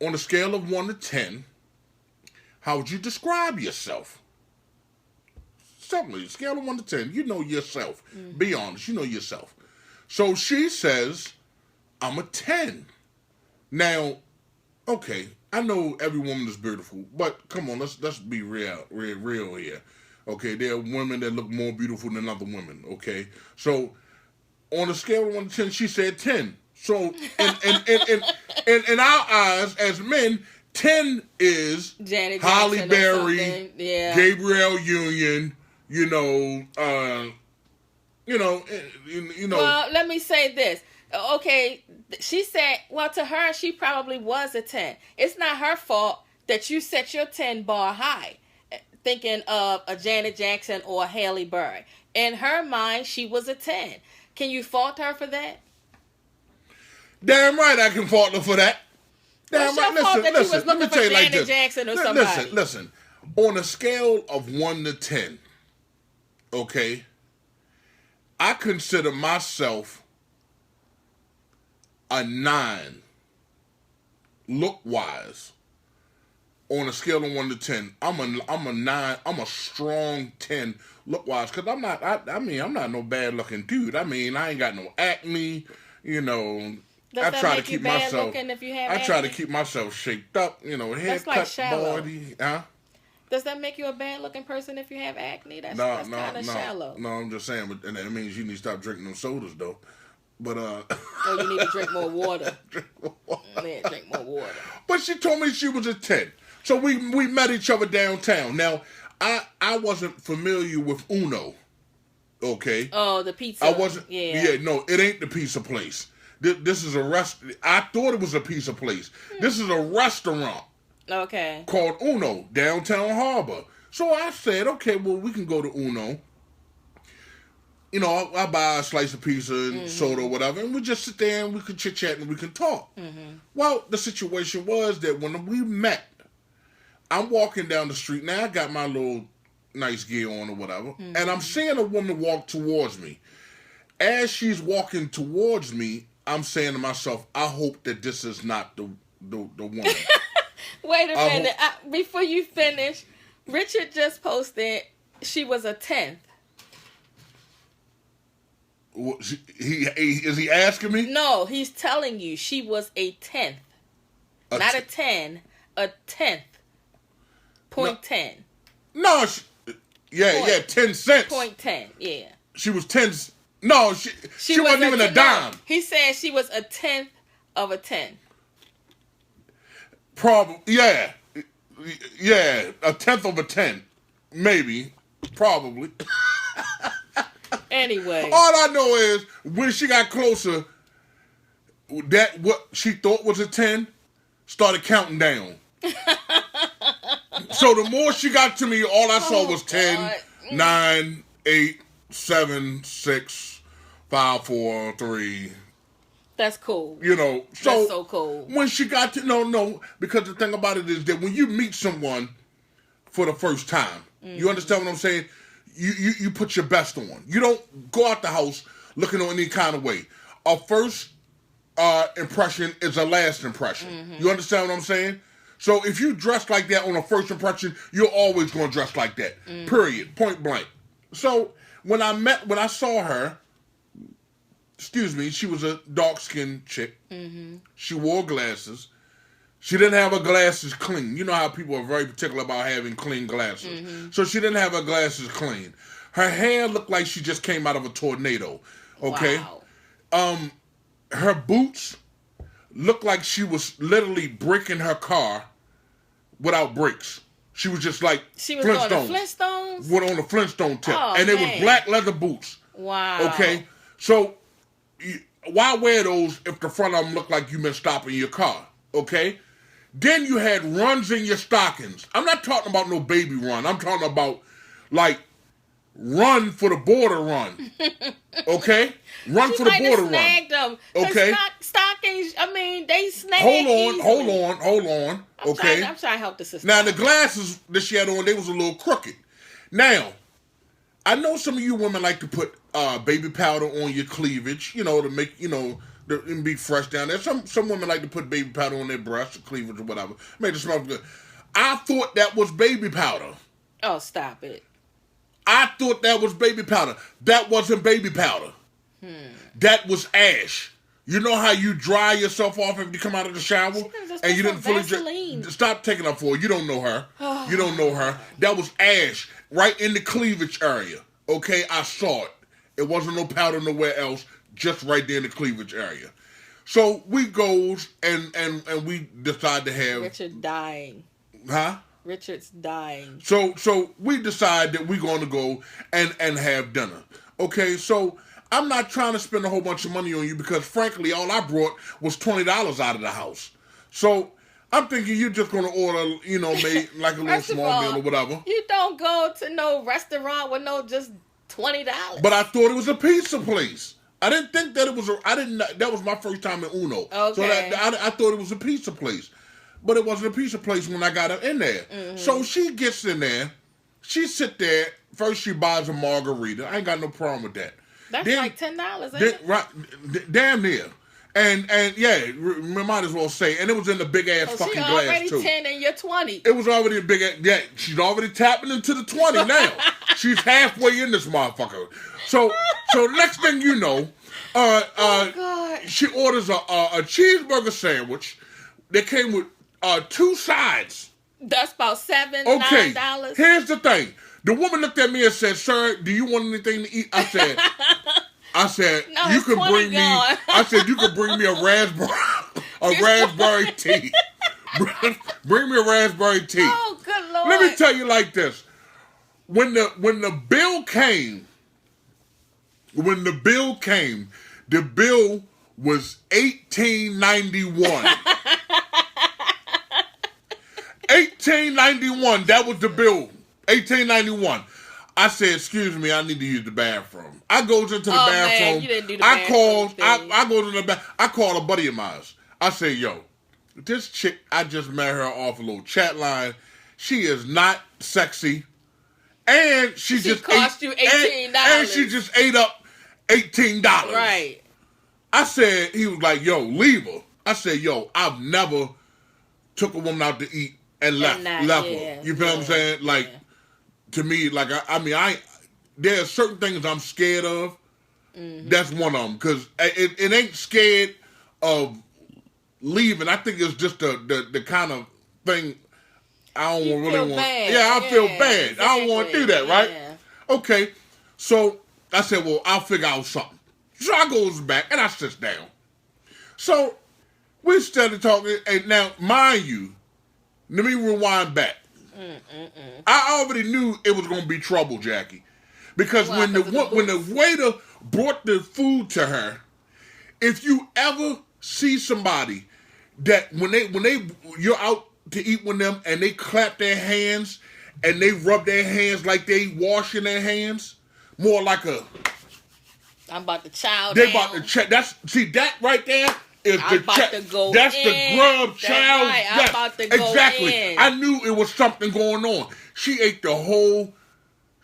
on a scale of 1 to 10, how would you describe yourself? Simply, scale of 1 to 10. You know yourself. Mm-hmm. Be honest. You know yourself. So she says, I'm a 10. Now, okay, I know every woman is beautiful, but come on, let's be real here. Okay, there are women that look more beautiful than other women. Okay, so on a scale of 1 to 10, she said 10. So in our eyes as men, 10 is Janet Holly Jackson Berry, Gabrielle Union. Well, let me say this. Okay, she said, well, to her, she probably was a 10. It's not her fault that you set your 10 bar high, thinking of a Janet Jackson or a Halle Berry. In her mind, she was a 10. Can you fault her for that? Damn right I can fault her for that. Damn right. Listen, let me tell you like this. Jackson or somebody. Listen. On a scale of 1 to 10, okay, I consider myself a 9 look-wise. On a scale of 1 to 10, I'm a 9. I'm a strong 10 look-wise because I'm not no bad-looking dude. I mean, I ain't got no acne. Does that make you bad looking if you have acne? I try to keep myself shaped up. Haircut, like shallow. body, huh? Does that make you a bad-looking person if you have acne? That's kind of shallow. No, I'm just saying, and that means you need to stop drinking them sodas, though. But oh, you need to drink more water. Drink more water. But she told me she was a 10, so we met each other downtown. Now, I wasn't familiar with Uno. Okay. Oh, the pizza. I wasn't. Yeah. No, it ain't the pizza place. This is a I thought it was a pizza place. This is a restaurant. Okay. Called Uno, downtown Harbor. So I said, okay, well, we can go to Uno. I buy a slice of pizza and soda or whatever, and we just sit there and we can chit-chat and we can talk. Mm-hmm. Well, the situation was that when we met, I'm walking down the street. Now, I got my little nice gear on or whatever, and I'm seeing a woman walk towards me. As she's walking towards me, I'm saying to myself, I hope that this is not the woman. Wait a minute. Before you finish, Richard just posted she was a 10th. Is he asking me? No, he's telling you she was a 10th. Not a 10, a 10th. Point 10. No, 10 cents. Point 10, yeah. She was 10. No, she wasn't even a dime. No, he said she was a 10th of a 10. Probably, yeah, a 10th of a 10, maybe, probably. Anyway, all I know is when she got closer, that what she thought was a 10 started counting down. So the more she got to me, all I saw was 10, 9, 8, 7, 6, 5, 4, 3. That's cool. So that's so cool. When she got to no, because the thing about it is that when you meet someone for the first time, you understand what I'm saying? You put your best on. You don't go out the house looking on any kind of way. A first impression is a last impression. Mm-hmm. You understand what I'm saying? So if you dress like that on a first impression, you're always going to dress like that. Period. Point blank. So when I saw her, she was a dark-skinned chick. She wore glasses. She didn't have her glasses clean. You know how people are very particular about having clean glasses. So she didn't have her glasses clean. Her hair looked like she just came out of a tornado. Okay? Wow. Her boots looked like she was literally braking her car without brakes. She was just like she was Flintstones. On the Flintstones? Went on the Flintstone tip. Oh, and they was black leather boots. Wow. Okay? So, why wear those if the front of them look like you've been stopping your car? Okay? Then you had runs in your stockings. I'm not talking about no baby run. I'm talking about, like, run for the border run. Okay? Run she for the border run. Them. Okay? Stockings, I mean, they snag Hold on. Okay? I'm trying to help the sister. Now, the glasses that she had on, they was a little crooked. Now, I know some of you women like to put baby powder on your cleavage, to make, and be fresh down there. Some women like to put baby powder on their breasts or cleavage or whatever. Make it smell good. I thought that was baby powder. Oh, stop it. I thought that was baby powder. That wasn't baby powder. That was ash. You know how you dry yourself off after you come out of the shower? And you didn't fully stop taking up for her. You don't know her. You don't know her. That was ash right in the cleavage area. Okay, I saw it. It wasn't no powder nowhere else, just right there in the cleavage area. So we goes and we decide to have Richard dying. Huh? Richard's dying. So we decide that we're going to go and have dinner. Okay, so I'm not trying to spend a whole bunch of money on you because, frankly, all I brought was $20 out of the house. So I'm thinking you're just going to order, maybe like a little small meal or whatever. You don't go to no restaurant with no just $20. But I thought it was a pizza place. I didn't think that it was that was my first time in Uno. Okay. So I thought it was a pizza place. But it wasn't a pizza place when I got her in there. So she gets in there. She sit there. First she buys a margarita. I ain't got no problem with that. That's like $10, ain't it? Right, damn near. And yeah, we might as well say. And it was in the big ass fucking glass too. She's already 10 and you're 20. It was already a big ass. Yeah, she's already tapping into the 20 now. She's halfway in this motherfucker. So next thing you know, she orders a cheeseburger sandwich. They came with 2 sides. That's about $9. Here's the thing. The woman looked at me and said, "Sir, do you want anything to eat?" I said, no, you can bring me. I said, you can bring me a raspberry tea. Bring me a raspberry tea. Oh, good Lord. Let me tell you like this. When the bill came, the bill was $18.91. $18.91. That was the bill. $18.91. I said, "Excuse me, I need to use the bathroom." I goes into the bathroom. Man, you didn't do the bathroom thing. I go to the bathroom. I call a buddy of mine. I say, "Yo, this chick, I just met her off a little chat line. She is not sexy, and she just cost you $18. And she just ate up $18. Right. I said, he was like, "Yo, leave her." I said, "Yo, I've never took a woman out to eat and left her." You feel what I'm saying? Like. To me, like, there are certain things I'm scared of. That's one of them. Because it ain't scared of leaving. I think it's just the kind of thing I don't really want. Yeah, I feel bad. Exactly. I don't want to do that, right? Yeah. Okay. So I said, well, I'll figure out something. So I goes back and I sits down. So we started talking. And now, mind you, let me rewind back. I already knew it was going to be trouble, Jackie, because when the waiter brought the food to her, if you ever see somebody that when you're out to eat with them and they clap their hands and they rub their hands like they washing their hands, more like I'm about to chow they down. About to check. That right there. That's the grub child. Right. I'm about to go exactly. in. I knew it was something going on. She ate the whole.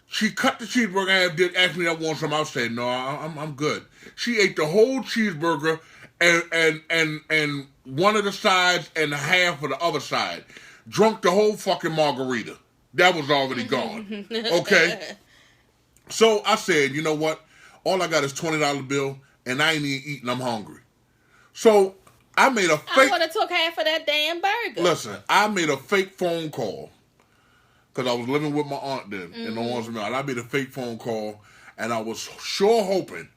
She cut the cheeseburger in half. Did ask me that one some. I said no, I'm good. She ate the whole cheeseburger and one of the sides and half of the other side. drunk the whole fucking margarita. That was already gone. Okay? So I said, you know what? All I got is $20 bill, and I ain't even eating. I'm hungry. So I made a fake... I would have took half of that damn burger. Listen, I made a fake phone call. Because I was living with my aunt then. In Orange Mountain. I made a fake phone call, and I was sure hoping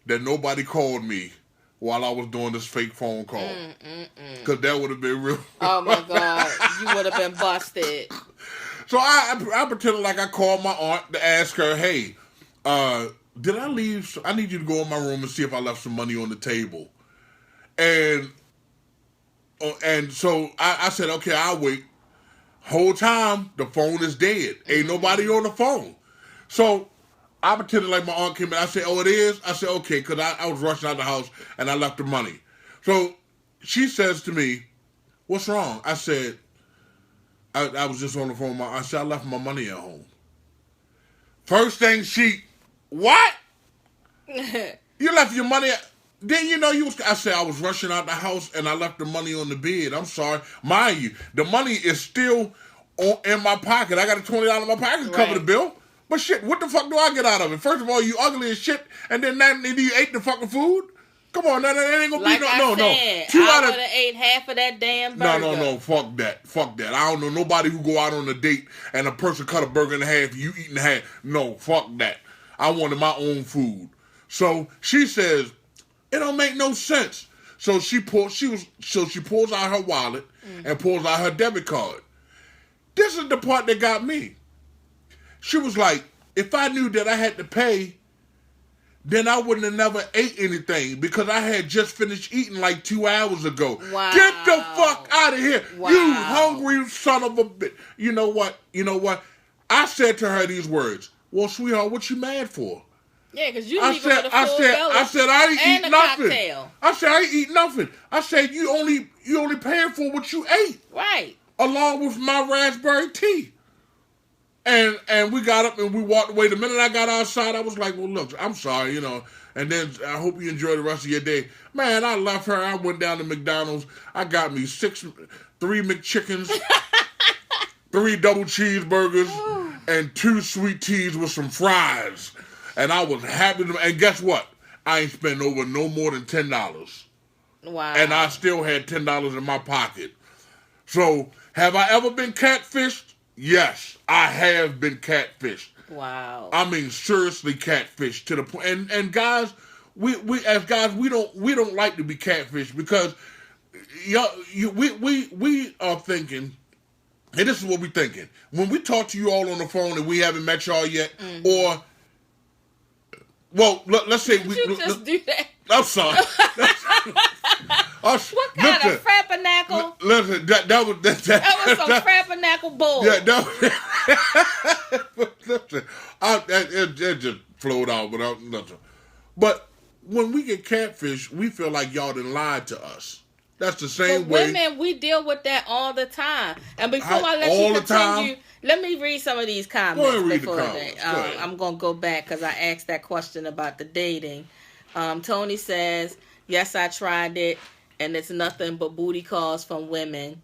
that nobody called me while I was doing this fake phone call. Because that would have been real. Oh, my God. You would have been busted. So I pretended like I called my aunt to ask her, hey, did I leave? I need you to go in my room and see if I left some money on the table. And so I said, okay, I'll wait. Whole time, the phone is dead. Ain't nobody on the phone. So I pretended like my aunt came in. I said, oh, it is? I said, okay, because I was rushing out the house and I left the money. So she says to me, what's wrong? I said, I was just on the phone. I said, I left my money at home. First thing what? You left your money at... Then you know you was... I said, I was rushing out the house and I left the money on the bed. I'm sorry. Mind you, the money is still in my pocket. I got a $20 in my pocket to cover the bill. But shit, what the fuck do I get out of it? First of all, you ugly as shit, and then you ate the fucking food? Come on, that ain't gonna like be... I would have ate half of that damn burger. No, fuck that. I don't know nobody who go out on a date and a person cut a burger in half, you eating half. No, fuck that. I wanted my own food. So she says, it don't make no sense. So she pulls out her wallet and pulls out her debit card. This is the part that got me. She was like, if I knew that I had to pay, then I wouldn't have never ate anything because I had just finished eating like 2 hours ago. Wow. Get the fuck out of here. Wow. You hungry son of a bitch. You know what? I said to her these words. Well, sweetheart, what you mad for? Yeah, because you leave with a full belly. I said, I ain't eat nothing. Cocktail. I said, I ain't eat nothing. I said, you only paying for what you ate. Right. Along with my raspberry tea. And we got up and we walked away. The minute I got outside, I was like, well, look, I'm sorry, And then I hope you enjoy the rest of your day. Man, I left her. I went down to McDonald's. I got me 3 McChickens, 3 double cheeseburgers, and 2 sweet teas with some fries. And I was happy to... And guess what? I ain't spent over no more than $10. Wow. And I still had $10 in my pocket. So, have I ever been catfished? Yes, I have been catfished. Wow. I mean, seriously catfished to the point. And guys, we don't like to be catfished because we are thinking, and this is what we're thinking. When we talk to you all on the phone and we haven't met y'all yet, or, well, let's say we... You just do that. I'm sorry. What kind of frappanackle? Listen, that was some frappanackle bull. Yeah, listen, it just flowed out without nothing. But when we get catfish, we feel like y'all done lied to us. That's the same way. Women, we deal with that all the time. And before I let you continue, let me read some of these comments. Go ahead and read the comments. I'm going to go back because I asked that question about the dating. Tony says, yes, I tried it, and it's nothing but booty calls from women.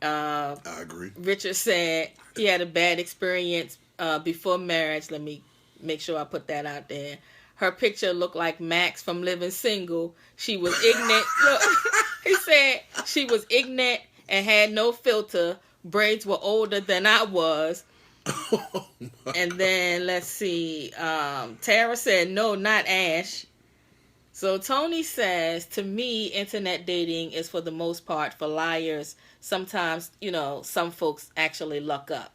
I agree. Richard said he had a bad experience before marriage. Let me make sure I put that out there. Her picture looked like Max from Living Single. She was ignorant. Look, he said she was ignorant and had no filter. Braids were older than I was. And then, let's see. Tara said, no, not Ash. So Tony says, to me, internet dating is for the most part for liars. Sometimes, some folks actually luck up.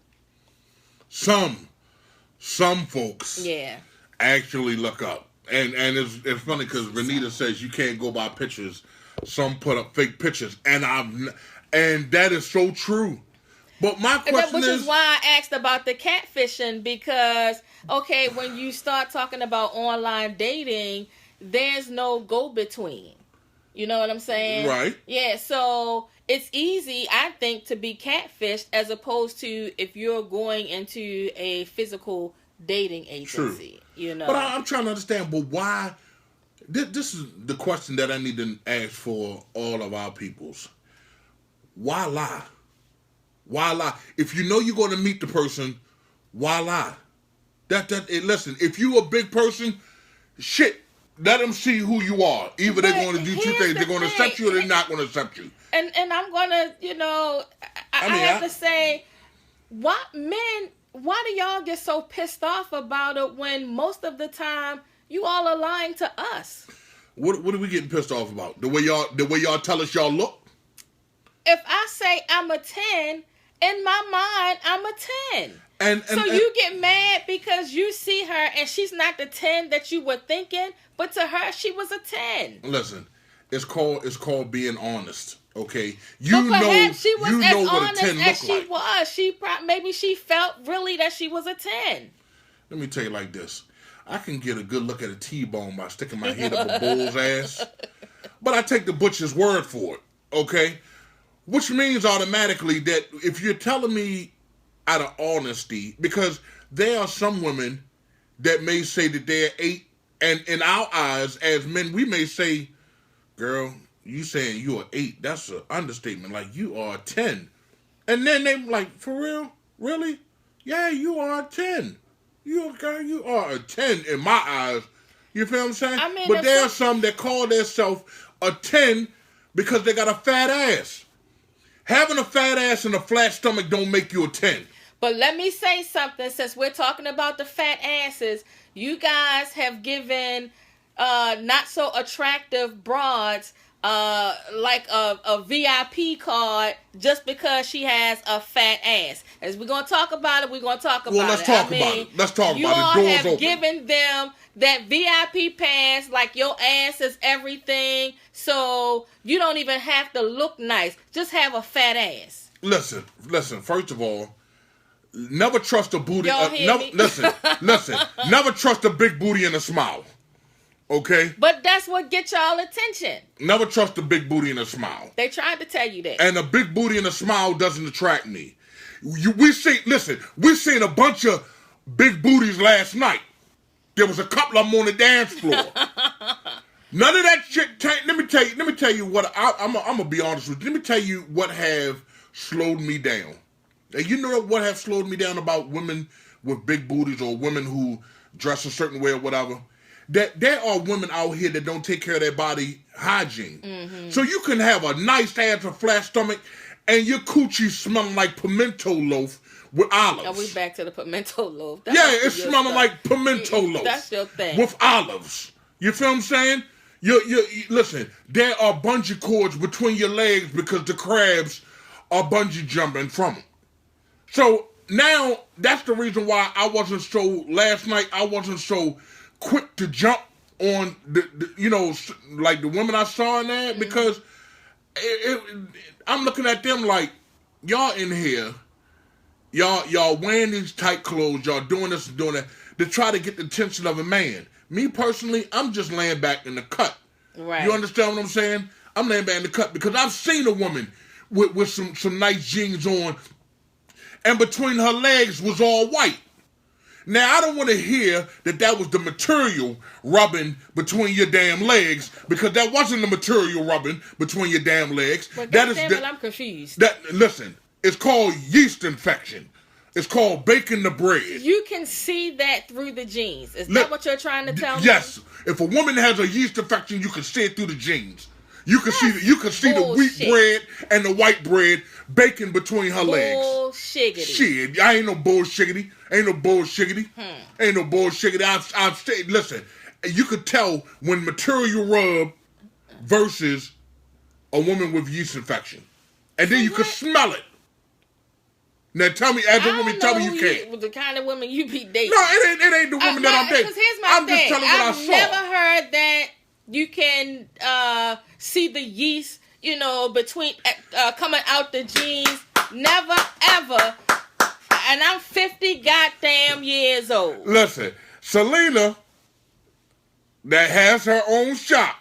Some folks actually luck up. And it's funny because Renita says you can't go by pictures. Some put up fake pictures. And that is so true. But my question Which is why I asked about the catfishing because, okay, when you start talking about online dating, there's no go-between. You know what I'm saying? Right. Yeah, so it's easy, I think, to be catfished as opposed to if you're going into a physical dating agency. True. But I'm trying to understand, but why? This is the question that I need to ask for all of our peoples. Why lie? Why lie? If you know you're going to meet the person, why lie? Listen, if you a big person, shit, let them see who you are. Either they're going to do two things. They're going to accept you or they're not going to accept you. And I'm going to, I have to say, why do y'all get so pissed off about it when most of the time you all are lying to us? What are we getting pissed off about? The way y'all tell us y'all look? If I say I'm a 10, in my mind, I'm a 10. So you get mad because you see her and she's not the 10 that you were thinking, but to her, she was a 10. Listen, it's called being honest, okay? She was as honest as she was. Maybe she felt really that she was a 10. Let me tell you like this. I can get a good look at a T-bone by sticking my head up a bull's ass, but I take the butcher's word for it, okay? Which means automatically that if you're telling me out of honesty, because there are some women that may say that they're 8, and in our eyes as men, we may say, girl, you saying you're 8, that's an understatement, like you are a 10. And then they like, for real? Really? Yeah, you are a 10. You are a 10 in my eyes. You feel what I'm saying? I mean, but there are some that call themselves a 10 because they got a fat ass. Having a fat ass and a flat stomach don't make you a 10. But let me say something, since we're talking about the fat asses, you guys have given not so attractive broads like a VIP card just because she has a fat ass. As we're going to talk about it, we're going to talk about it. Well, let's talk about it. Let's talk about it. You all have given them that VIP pass, like your ass is everything, so you don't even have to look nice. Just have a fat ass. Listen. First of all, never trust a booty. Listen. Never trust a big booty and a smile. Okay? But that's what gets y'all attention. Never trust a big booty and a smile. They tried to tell you that. And a big booty and a smile doesn't attract me. We seen a bunch of big booties last night. There was a couple of them on the dance floor. None of that shit. Let me tell you what. I'm gonna be honest with you. Let me tell you what have slowed me down. And you know what have slowed me down about women with big booties or women who dress a certain way or whatever. That there are women out here that don't take care of their body hygiene. Mm-hmm. So you can have a nice ass, a flat stomach, and your coochie smelling like pimento loaf with olives. Are we back to the pimento loaf? It's smelling like pimento loaf. That's your thing. With olives. You feel what I'm saying? You listen, there are bungee cords between your legs because the crabs are bungee jumping from them. So now, that's the reason why last night I wasn't so quick to jump on like the women I saw in there, because I'm looking at them like, y'all in here, y'all wearing these tight clothes, y'all doing this and doing that to try to get the attention of a man. Me personally, I'm just laying back in the cut. Right. You understand what I'm saying? I'm laying back in the cut because I've seen a woman with some nice jeans on, and between her legs was all white. Now, I don't want to hear that was the material rubbing between your damn legs, because that wasn't the material rubbing between your damn legs. But I'm confused. Listen, it's called yeast infection. It's called baking the bread. You can see that through the jeans. Is that what you're trying to tell me? Yes. If a woman has a yeast infection, you can see it through the jeans. You can see the wheat bread and the white bread baking between her legs. Bullshiggity. Shit, I ain't no bullshiggity. Ain't no bullshiggity. Ain't no bullshiggity. I've stayed. Listen, you could tell when material rub versus a woman with yeast infection, and then you could smell it. Now tell me, as a woman, tell me you can't. The kind of women you be dating. No, it ain't the woman that I'm dating. Because here's my thing. Just telling what I saw. I've never heard that you can see the yeast, between coming out the jeans. Never, ever. And I'm 50 goddamn years old. Listen, Selena, that has her own shop,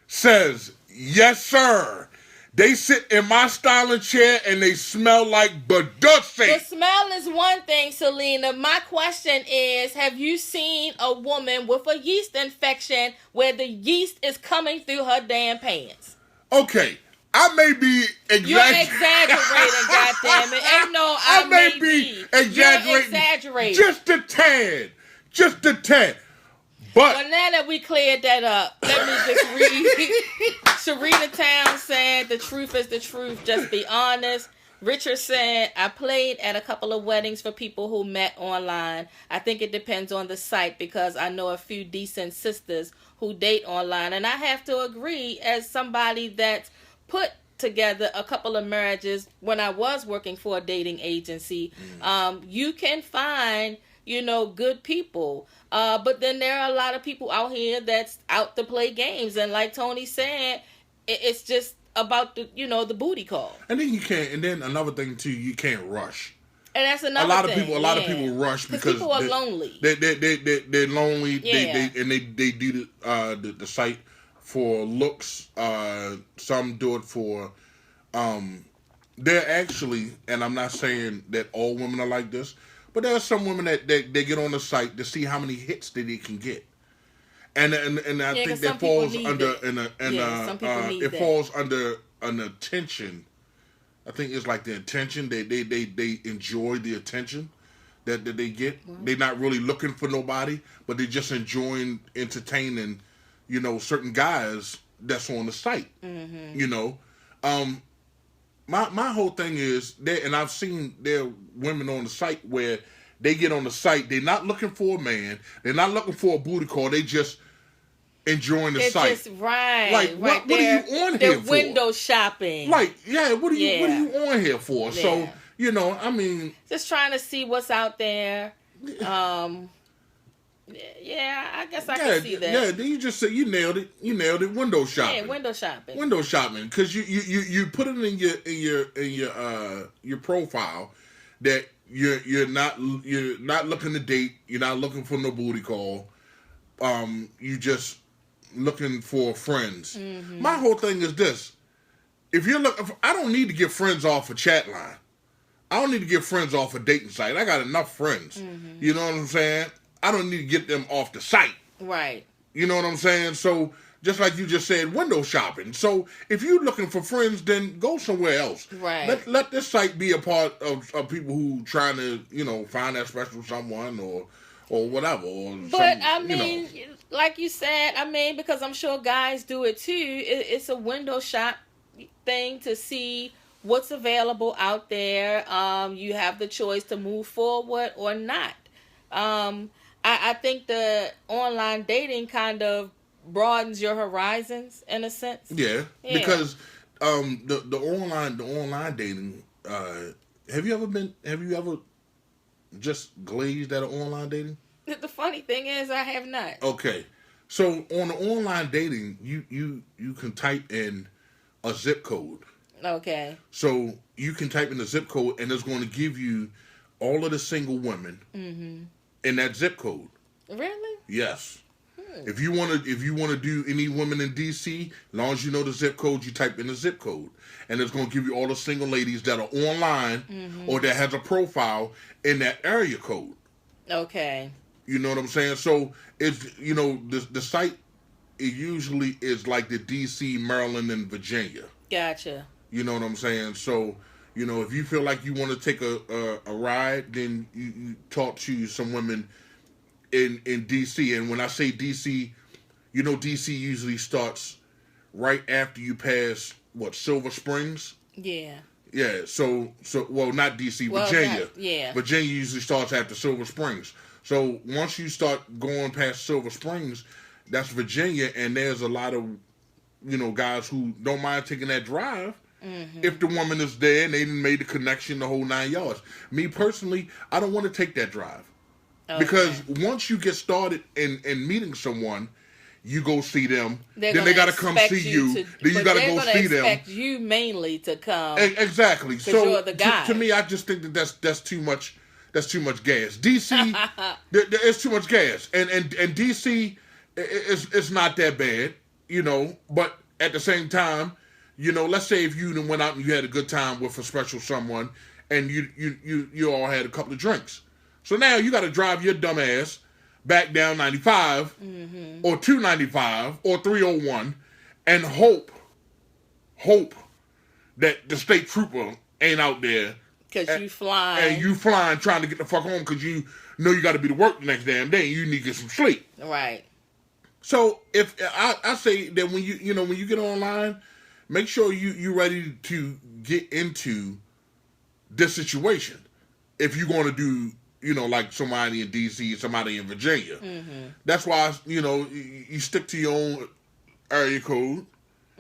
says, yes, sir. They sit in my styling chair and they smell like Badussi. The smell is one thing, Selena. My question is, have you seen a woman with a yeast infection where the yeast is coming through her damn pants? Okay, I may be exaggerating. You're exaggerating, goddammit. Ain't no I may be exaggerating. You're exaggerating. Just a tad. Just a tad. But well, now that we cleared that up, let me just read. Sharita Townsend, the truth is the truth. Just be honest. Richard said, I played at a couple of weddings for people who met online. I think it depends on the site because I know a few decent sisters who date online. And I have to agree, as somebody that's put together a couple of marriages when I was working for a dating agency, you can find, good people. But then there are a lot of people out here that's out to play games. And like Tony said, it's just about the booty call. And then you can't. And then another thing too, you can't rush. And that's another thing. A lot of people rush because people are lonely. They're lonely. Yeah. They do the site for looks. Some do it for. They're actually, and I'm not saying that all women are like this, but there are some women that they get on the site to see how many hits that they can get. And I think that falls under it falls under an attention. I think it's like the attention they enjoy the attention that they get. Wow. They're not really looking for nobody, but they're just enjoying entertaining, certain guys that's on the site. Mm-hmm. My whole thing is that, and I've seen there are women on the site where they get on the site. They're not looking for a man. They're not looking for a booty call. They just enjoying the site. Just, right. Like, right. what are you on here for? They're window shopping. Like, yeah, what are you on here for? Yeah. So, I mean. Just trying to see what's out there. Yeah, I guess I can see that. Yeah, then you just say you nailed it. You nailed it. Window shopping. Yeah, window shopping. Window shopping, because you put it in your profile that you're not looking to date. You're not looking for no booty call. You just looking for friends. Mm-hmm. My whole thing is this: if you're looking, I don't need to get friends off a chat line. I don't need to get friends off a dating site. I got enough friends. Mm-hmm. You know what I'm saying? I don't need to get them off the site. Right. You know what I'm saying? So, just like you just said, window shopping. So, if you're looking for friends, then go somewhere else. Right. Let this site be a part of people who trying to, find that special someone or whatever. But, like you said, because I'm sure guys do it too, it's a window shop thing to see what's available out there. You have the choice to move forward or not. I think the online dating kind of broadens your horizons in a sense. Yeah. Because the online dating. Have you ever just glazed at an online dating? The funny thing is, I have not. Okay, so on the online dating, you can type in a zip code. Okay. So you can type in the zip code, and it's going to give you all of the single women. Mm-hmm. In that zip code. Really? Yes. If you want to do any women in DC, as long as you know the zip code, you type in the zip code, and it's going to give you all the single ladies that are online or that has a profile in that area code. Okay. You know what I'm saying? So it's the site, it usually is like the DC, Maryland, and Virginia. Gotcha. You know what I'm saying? So. If you feel like you want to take a ride, then you talk to some women in DC. And when I say DC, DC usually starts right after you pass, Silver Springs? Yeah. Yeah, so not DC, Virginia. Yeah. Virginia usually starts after Silver Springs. So once you start going past Silver Springs, that's Virginia, and there's a lot of, guys who don't mind taking that drive. Mm-hmm. If the woman is there and they made the connection the whole 9 yards. Me personally, I don't want to take that drive. Okay. Because once you get started in meeting someone, you go see them. Then they got to come see you. Then you got to go see them. They expect you mainly to come. Exactly. So you're the guy. To me, I just think that's too much. That's too much gas. DC, there's too much gas, and DC, it's not that bad, But at the same time. Let's say if you went out and you had a good time with a special someone, and you all had a couple of drinks. So now you got to drive your dumb ass back down 95 or 295 or 301 and hope that the state trooper ain't out there. Because you flying. And you flying trying to get the fuck home because you know you got to be to work the next damn day and you need to get some sleep. Right. So if I say that when you get online, make sure you ready to get into this situation. If you're going to do, like somebody in D.C., somebody in Virginia. Mm-hmm. That's why, you stick to your own area code.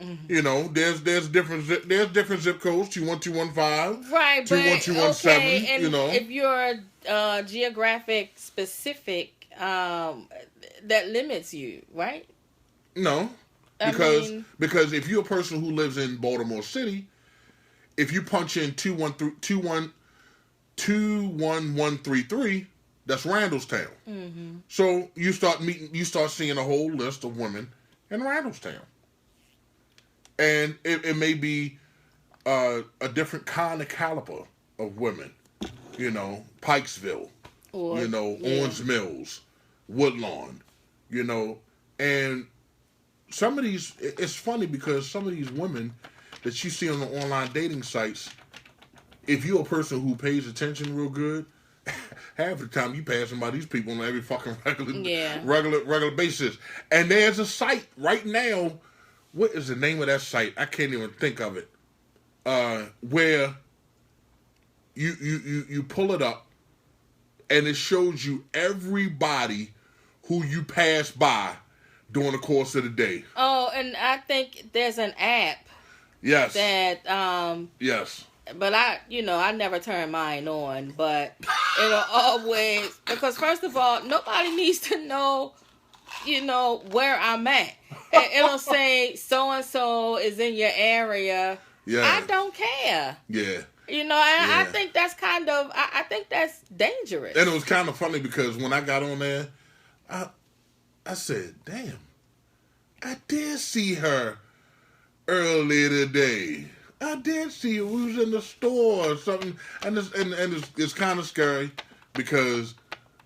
Mm-hmm. There's different zip codes, 21215, right, 21217, okay, and if you're geographic specific, that limits you, right? No. Because if you're a person who lives in Baltimore City, if you punch in 21133, that's Randallstown. Mm-hmm. So you start seeing a whole list of women in Randallstown. And it may be a different kind of caliber of women. Pikesville, Orange Mills, Woodlawn, and some of these, it's funny because some of these women that you see on the online dating sites, if you're a person who pays attention real good, half the time you passing by these people on every fucking regular basis. And there's a site right now. What is the name of that site? I can't even think of it. Where you pull it up and it shows you everybody who you pass by during the course of the day. Oh, and I think there's an app. Yes. That yes. But I never turn mine on, but it'll always, because first of all, nobody needs to know, where I'm at. It'll say so-and-so is in your area. Yeah. I don't care. Yeah. I think that's I think that's dangerous. And it was kind of funny because when I got on there, I said, damn, I did see her earlier today. I did see her. We was in the store or something. And it's kind of scary because,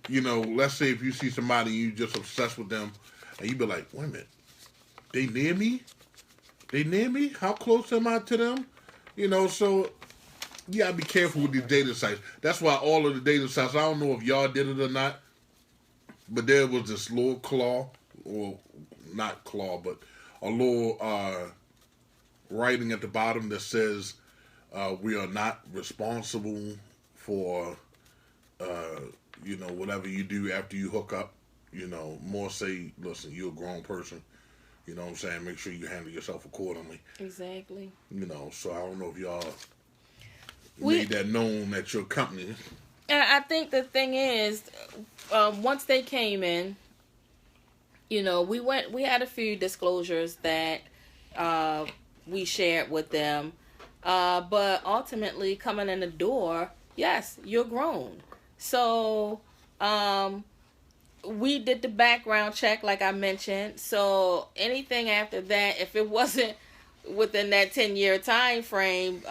let's say if you see somebody and you just obsessed with them and you be like, wait a minute, they near me? They near me? How close am I to them? So you gotta be careful with these dating sites. That's why all of the dating sites, I don't know if y'all did it or not, but there was this little claw, or not claw, but a little writing at the bottom that says, we are not responsible for, whatever you do after you hook up. More say, listen, you're a grown person. You know what I'm saying? Make sure you handle yourself accordingly. Exactly. So I don't know if y'all made that known at your company. And I think the thing is, once they came in, we had a few disclosures that we shared with them. But ultimately, coming in the door, yes, you're grown. So, we did the background check, like I mentioned. So anything after that, if it wasn't within that 10-year time frame,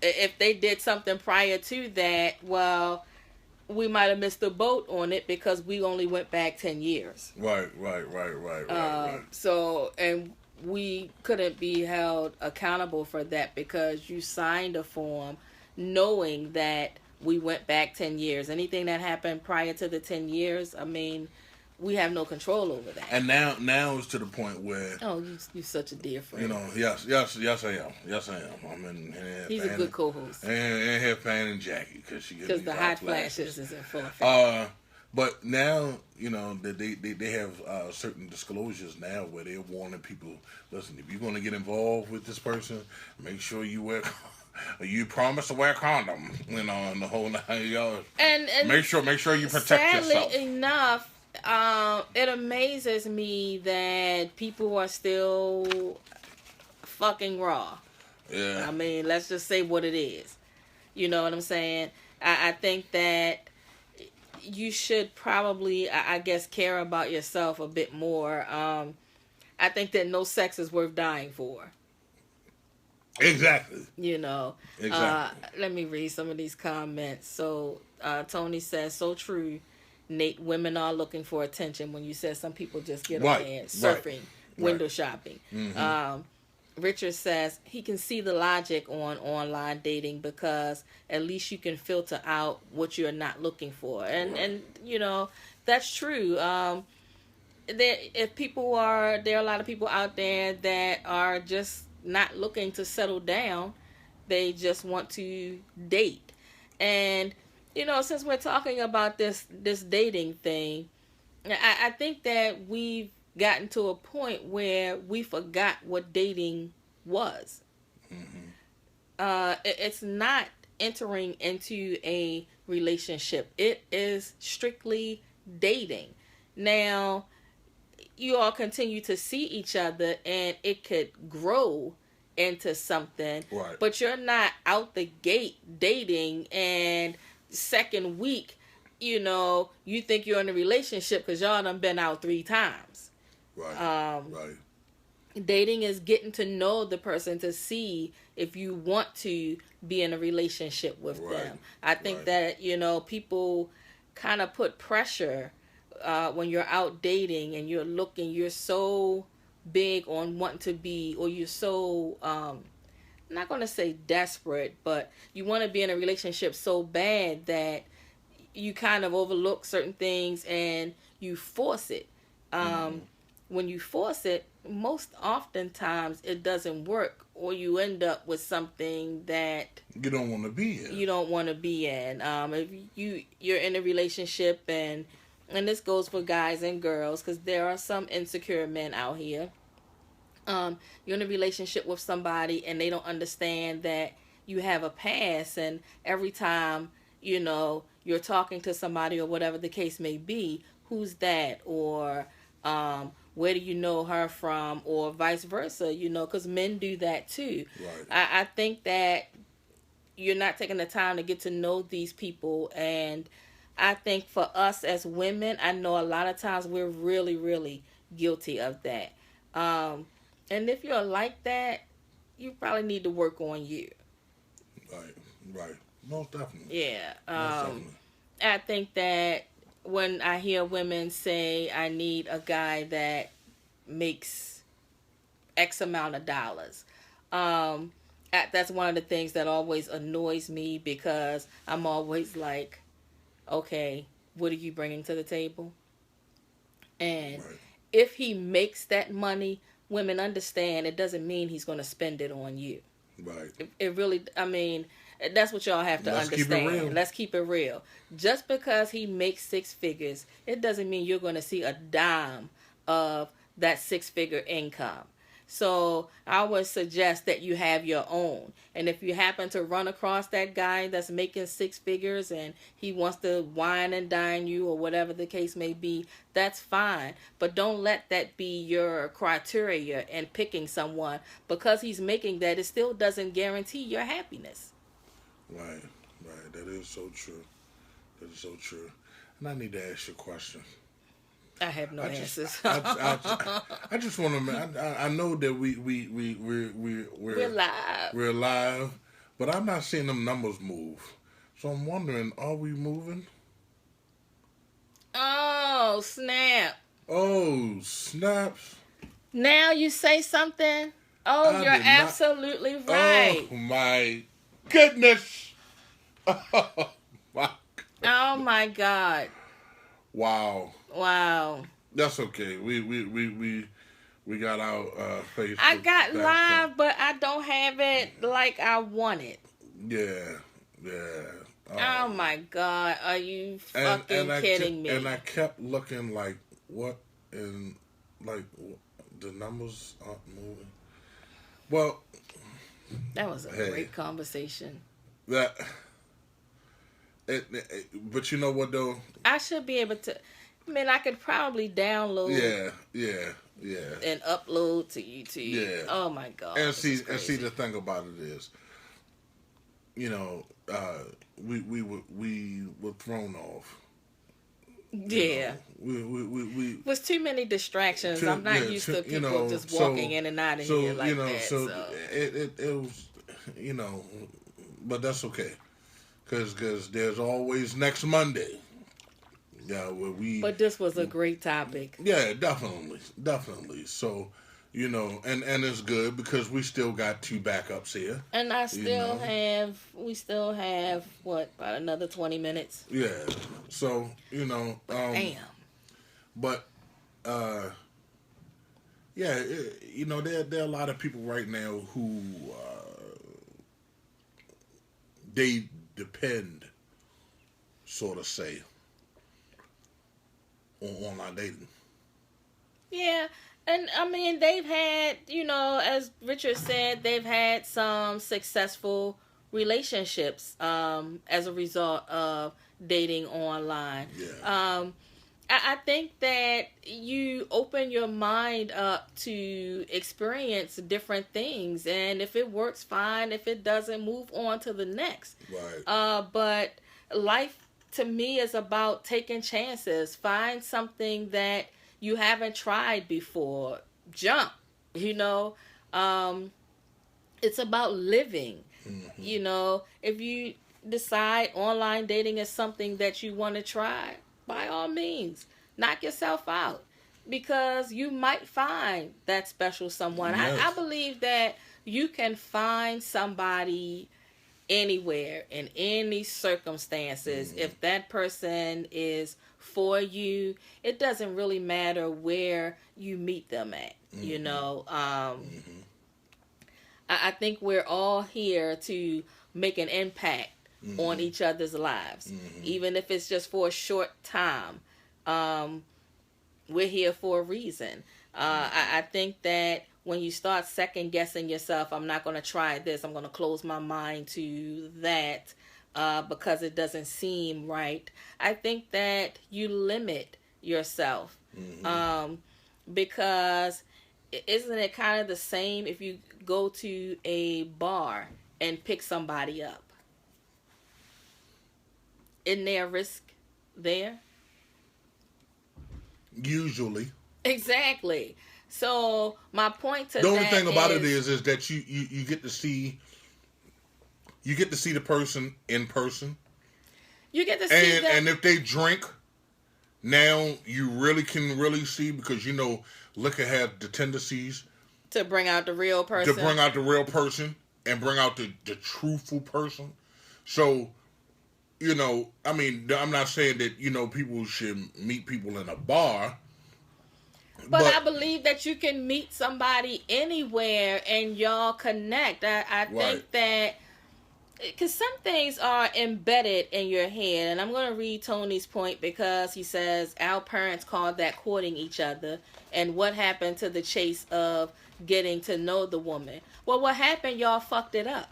if they did something prior to that, well, we might have missed the boat on it because we only went back 10 years. Right. So, and we couldn't be held accountable for that because you signed a form knowing that we went back 10 years. Anything that happened prior to the 10 years, I mean, we have no control over that. And now it's to the point where... Oh, you're such a dear friend. Yes, I am. Yes, I am. He's a good co-host. And here fanning Jackie because the hot flashes is in full effect. But now, they have certain disclosures now where they're warning people, listen, if you're going to get involved with this person, make sure you wear... You promise to wear a condom, and the whole 9 yards. And make sure you protect yourself. Sadly enough, it amazes me that people are still fucking raw. Yeah. I mean, let's just say what it is. You know what I'm saying? I think that you should probably, I guess, care about yourself a bit more. I think that no sex is worth dying for. Exactly. Exactly. Let me read some of these comments. So, Tony says, so true, Nate, women are looking for attention when you said some people just get on there surfing, window shopping. Mm-hmm. Richard says he can see the logic on online dating because at least you can filter out what you're not looking for, and you know that's true. There are a lot of people out there that are just not looking to settle down. They just want to date, and you know, since we're talking about this dating thing, I think that we've gotten to a point where we forgot what dating was. It's not entering into a relationship. It is strictly dating. Now, you all continue to see each other and it could grow into something. Right. But you're not out the gate dating and second week, you know, you think you're in a relationship because y'all done been out 3 times. Right. Right. Dating is getting to know the person to see if you want to be in a relationship with them. I think that, you know, people kind of put pressure when you're out dating and you're so big on wanting to be, or you're so, I'm not going to say desperate, but you want to be in a relationship so bad that you kind of overlook certain things and you force it. When you force it, most oftentimes it doesn't work, or you end up with something that you don't want to be in. If you're in a relationship, and this goes for guys and girls, because there are some insecure men out here. You're in a relationship with somebody and they don't understand that you have a past, and every time, you know, you're talking to somebody or whatever the case may be, who's that, or where do you know her from, or vice versa, you know, because men do that too. Right. I think that you're not taking the time to get to know these people, and I think for us as women, I know a lot of times we're really, really guilty of that. And if you're like that, you probably need to work on you. Right. Most definitely. Yeah. I think that when I hear women say, I need a guy that makes X amount of dollars, that's one of the things that always annoys me, because I'm always like, okay, what are you bringing to the table? And if he makes that money, women understand it doesn't mean he's going to spend it on you. Right. It really, I mean, that's what y'all have to understand. Let's keep it real. Just because he makes 6 figures, it doesn't mean you're going to see a dime of that 6-figure income. So I would suggest that you have your own. And if you happen to run across that guy that's making 6 figures and he wants to wine and dine you or whatever the case may be, that's fine. But don't let that be your criteria in picking someone. Because he's making that, it still doesn't guarantee your happiness. Right. That is so true. And I need to ask you a question. I have no answers. I just want to. I know that we're live. We're live, but I'm not seeing them numbers move. So I'm wondering, are we moving? Oh snap! Oh snaps! Now you say something. Oh, you're absolutely right. Oh my goodness! Oh my. Oh my God! Wow. That's okay. We got our Facebook. I got live, but I don't have it like I want it. Yeah. Oh my God! Are you fucking kidding me? And I kept looking like, what? And like, the numbers aren't moving. Well, that was a great conversation. But you know what though? I should be able to. I mean, I could probably download. Yeah. And upload to YouTube. Yeah. Oh my God. And see, the thing about it is, you know, we were thrown off. Yeah. We was too many distractions. I'm not used to people just walking in and out of here like that. So it was, you know, but that's okay. Because there's always next Monday. Yeah, But this was a great topic. Yeah, definitely. So, You know, and it's good because we still got 2 backups here. And we still have, what, about another 20 minutes? Yeah. So, you know. Damn. But, yeah, you know, there are a lot of people right now who, they depend, sort of say, on online dating. Yeah. And, I mean, they've had, you know, as Richard said, they've had some successful relationships as a result of dating online. Yeah. I think that you open your mind up to experience different things. And if it works, fine. If it doesn't, move on to the next. Right. But life, to me, is about taking chances. Find something that you haven't tried before. Jump, you know. It's about living. Mm-hmm. You know, if you decide online dating is something that you want to try, by all means, knock yourself out. Because you might find that special someone. Yes. I believe that you can find somebody anywhere, in any circumstances. Mm-hmm. If that person is for you, it doesn't really matter where you meet them at. Mm-hmm. You know, mm-hmm. I think we're all here to make an impact mm-hmm. on each other's lives, mm-hmm. even if it's just for a short time. We're here for a reason. I think that when you start second guessing yourself, I'm not going to try this, I'm going to close my mind to that because it doesn't seem right, I think that you limit yourself. Mm-hmm. Because isn't it kind of the same if you go to a bar and pick somebody up? Isn't there a risk there? Usually. Exactly. So my point to the only thing about it is that you get to see the person in person. You get to see them. And if they drink, now you really can see, because you know liquor has the tendencies to bring out the real person. And bring out the truthful person. So, you know, I mean, I'm not saying that, you know, people should meet people in a bar. But I believe that you can meet somebody anywhere and y'all connect. I think that, because some things are embedded in your head. And I'm going to read Tony's point, because he says, our parents called that courting each other. And what happened to the chase of getting to know the woman? Well, what happened? Y'all fucked it up.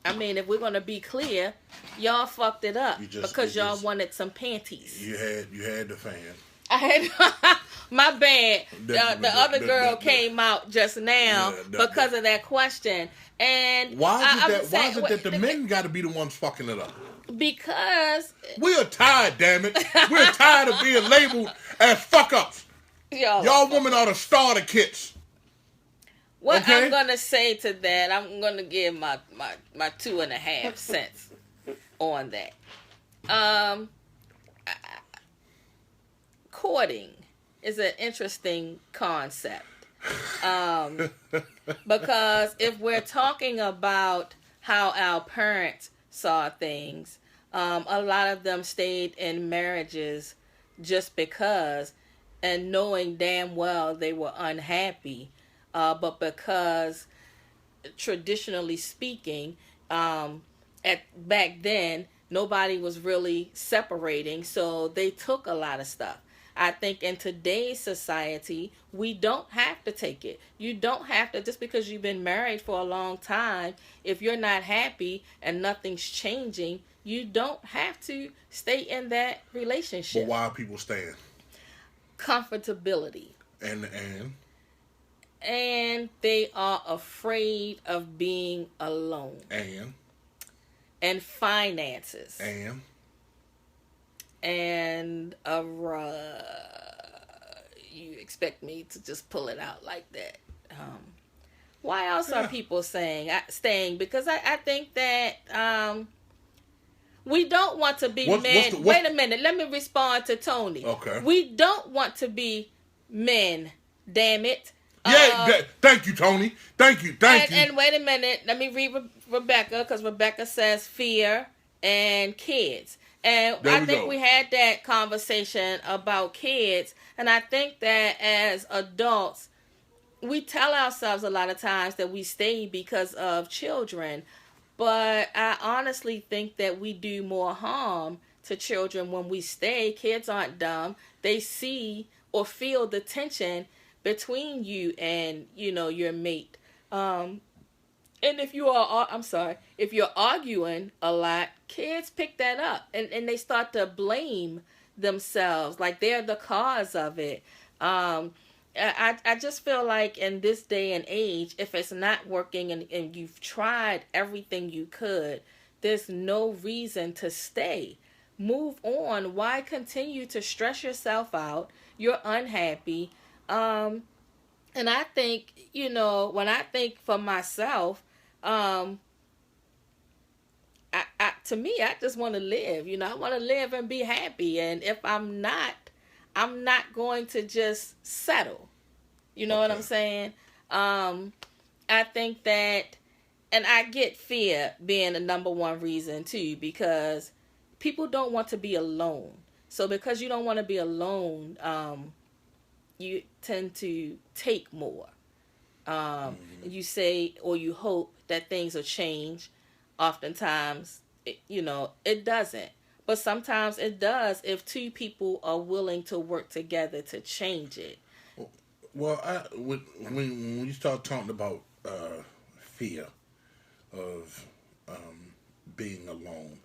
I mean, if we're going to be clear, y'all fucked it up because y'all wanted some panties. You had the fan. I had my bad. The other girl came out just now because of that question. And why is it that the men got to be the ones fucking it up? Because we are tired, damn it. We're tired of being labeled as fuck ups. Y'all women are the starter kits. What I'm gonna say to that, I'm gonna give my 2.5 cents on that. Courting is an interesting concept. Because if we're talking about how our parents saw things, a lot of them stayed in marriages just because, and knowing damn well they were unhappy. But because, traditionally speaking, back then, nobody was really separating, so they took a lot of stuff. I think in today's society, we don't have to take it. You don't have to, just because you've been married for a long time, if you're not happy and nothing's changing, you don't have to stay in that relationship. But why are people staying? Comfortability. And they are afraid of being alone. And finances. And you expect me to just pull it out like that. Why else are people staying? Because I think that we don't want to be men. Wait a minute. Let me respond to Tony. Okay. We don't want to be men, damn it. Thank you, Tony. Thank you. And wait a minute. Let me read Rebecca, because Rebecca says fear and kids. And I think we had that conversation about kids. And I think that as adults, we tell ourselves a lot of times that we stay because of children. But I honestly think that we do more harm to children when we stay. Kids aren't dumb. They see or feel the tension between you and, your mate. And if if you're arguing a lot, kids pick that up and they start to blame themselves like they're the cause of it. I just feel like in this day and age, if it's not working and you've tried everything you could, there's no reason to stay. Move on. Why continue to stress yourself out? You're unhappy. And I think, when I think for myself, to me, I just want to live. I want to live and be happy. And if I'm not going to just settle. You know what I'm saying? I think that, and I get fear being the number one reason too, because people don't want to be alone. So because you don't want to be alone, you tend to take more. You say, or you hope that things will change. Oftentimes, it doesn't. But sometimes it does if two people are willing to work together to change it. Well, when you start talking about fear of being alone,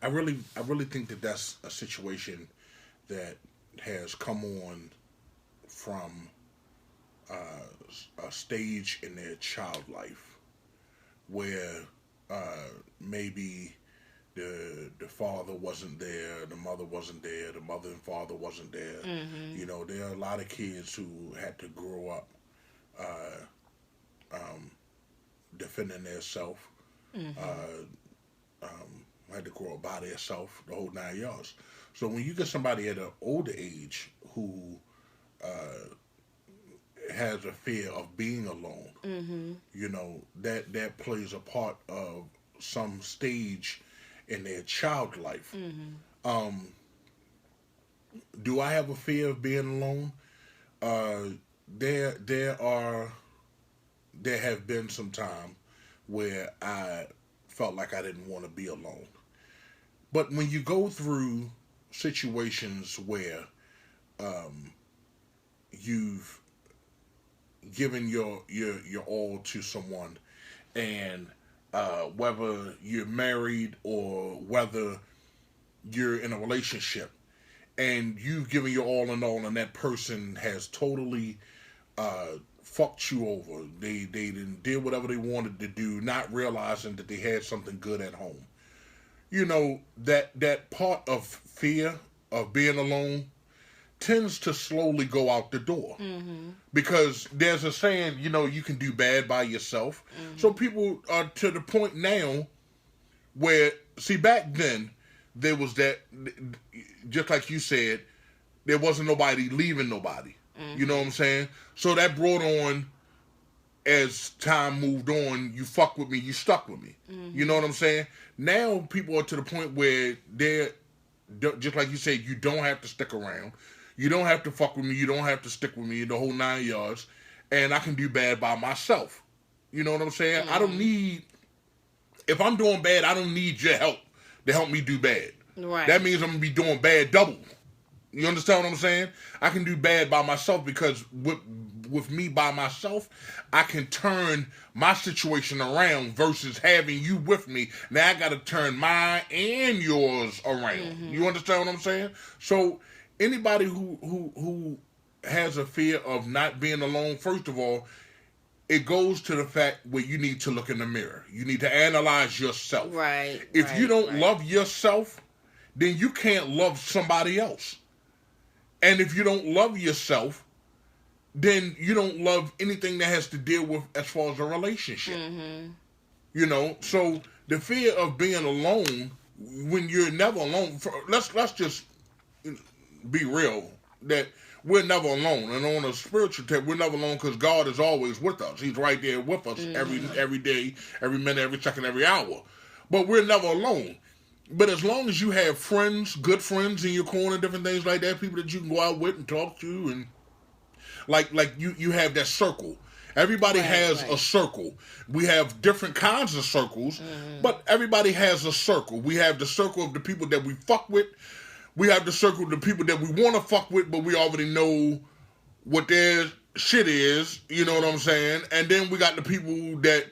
I really think that that's a situation that has come on from a stage in their child life where maybe the father wasn't there, the mother wasn't there, the mother and father wasn't there. Mm-hmm. There are a lot of kids who had to grow up defending their self, had to grow up by their self, the whole 9 yards. So when you get somebody at an older age who has a fear of being alone, that plays a part of some stage in their child life. Do I have a fear of being alone? There have been some time where I felt like I didn't want to be alone. But when you go through situations where you've given your all to someone, and whether you're married or whether you're in a relationship, and you've given your all and all, and that person has totally fucked you over. They did whatever they wanted to do, not realizing that they had something good at home. That part of fear of being alone tends to slowly go out the door. Because there's a saying, you can do bad by yourself. So people are to the point now where, see, back then, there was that, just like you said, there wasn't nobody leaving nobody. You know what I'm saying? So that brought on, as time moved on, you fuck with me, you stuck with me. You know what I'm saying? Now people are to the point where they're, just like you said, you don't have to stick around. You don't have to fuck with me. You don't have to stick with me, the whole 9 yards. And I can do bad by myself. You know what I'm saying? I don't need, if I'm doing bad, I don't need your help to help me do bad. Right. That means I'm going to be doing bad double. You understand what I'm saying? I can do bad by myself because with me by myself, I can turn my situation around versus having you with me. Now I got to turn mine and yours around. You understand what I'm saying? So anybody who has a fear of not being alone, first of all, it goes to the fact where you need to look in the mirror. You need to analyze yourself. Right. If you don't love yourself, then you can't love somebody else. And if you don't love yourself, then you don't love anything that has to deal with as far as a relationship. So the fear of being alone, when you're never alone, let's just be real, that we're never alone. And on a spiritual tip, we're never alone because God is always with us. He's right there with us every day, every minute, every second, every hour. But we're never alone. But as long as you have friends, good friends in your corner, different things like that, people that you can go out with and talk to, and like you have that circle. Everybody has a circle. We have different kinds of circles, but everybody has a circle. We have the circle of the people that we fuck with. We have the circle of the people that we want to fuck with, but we already know what their shit is. You know what I'm saying? And then we got the people that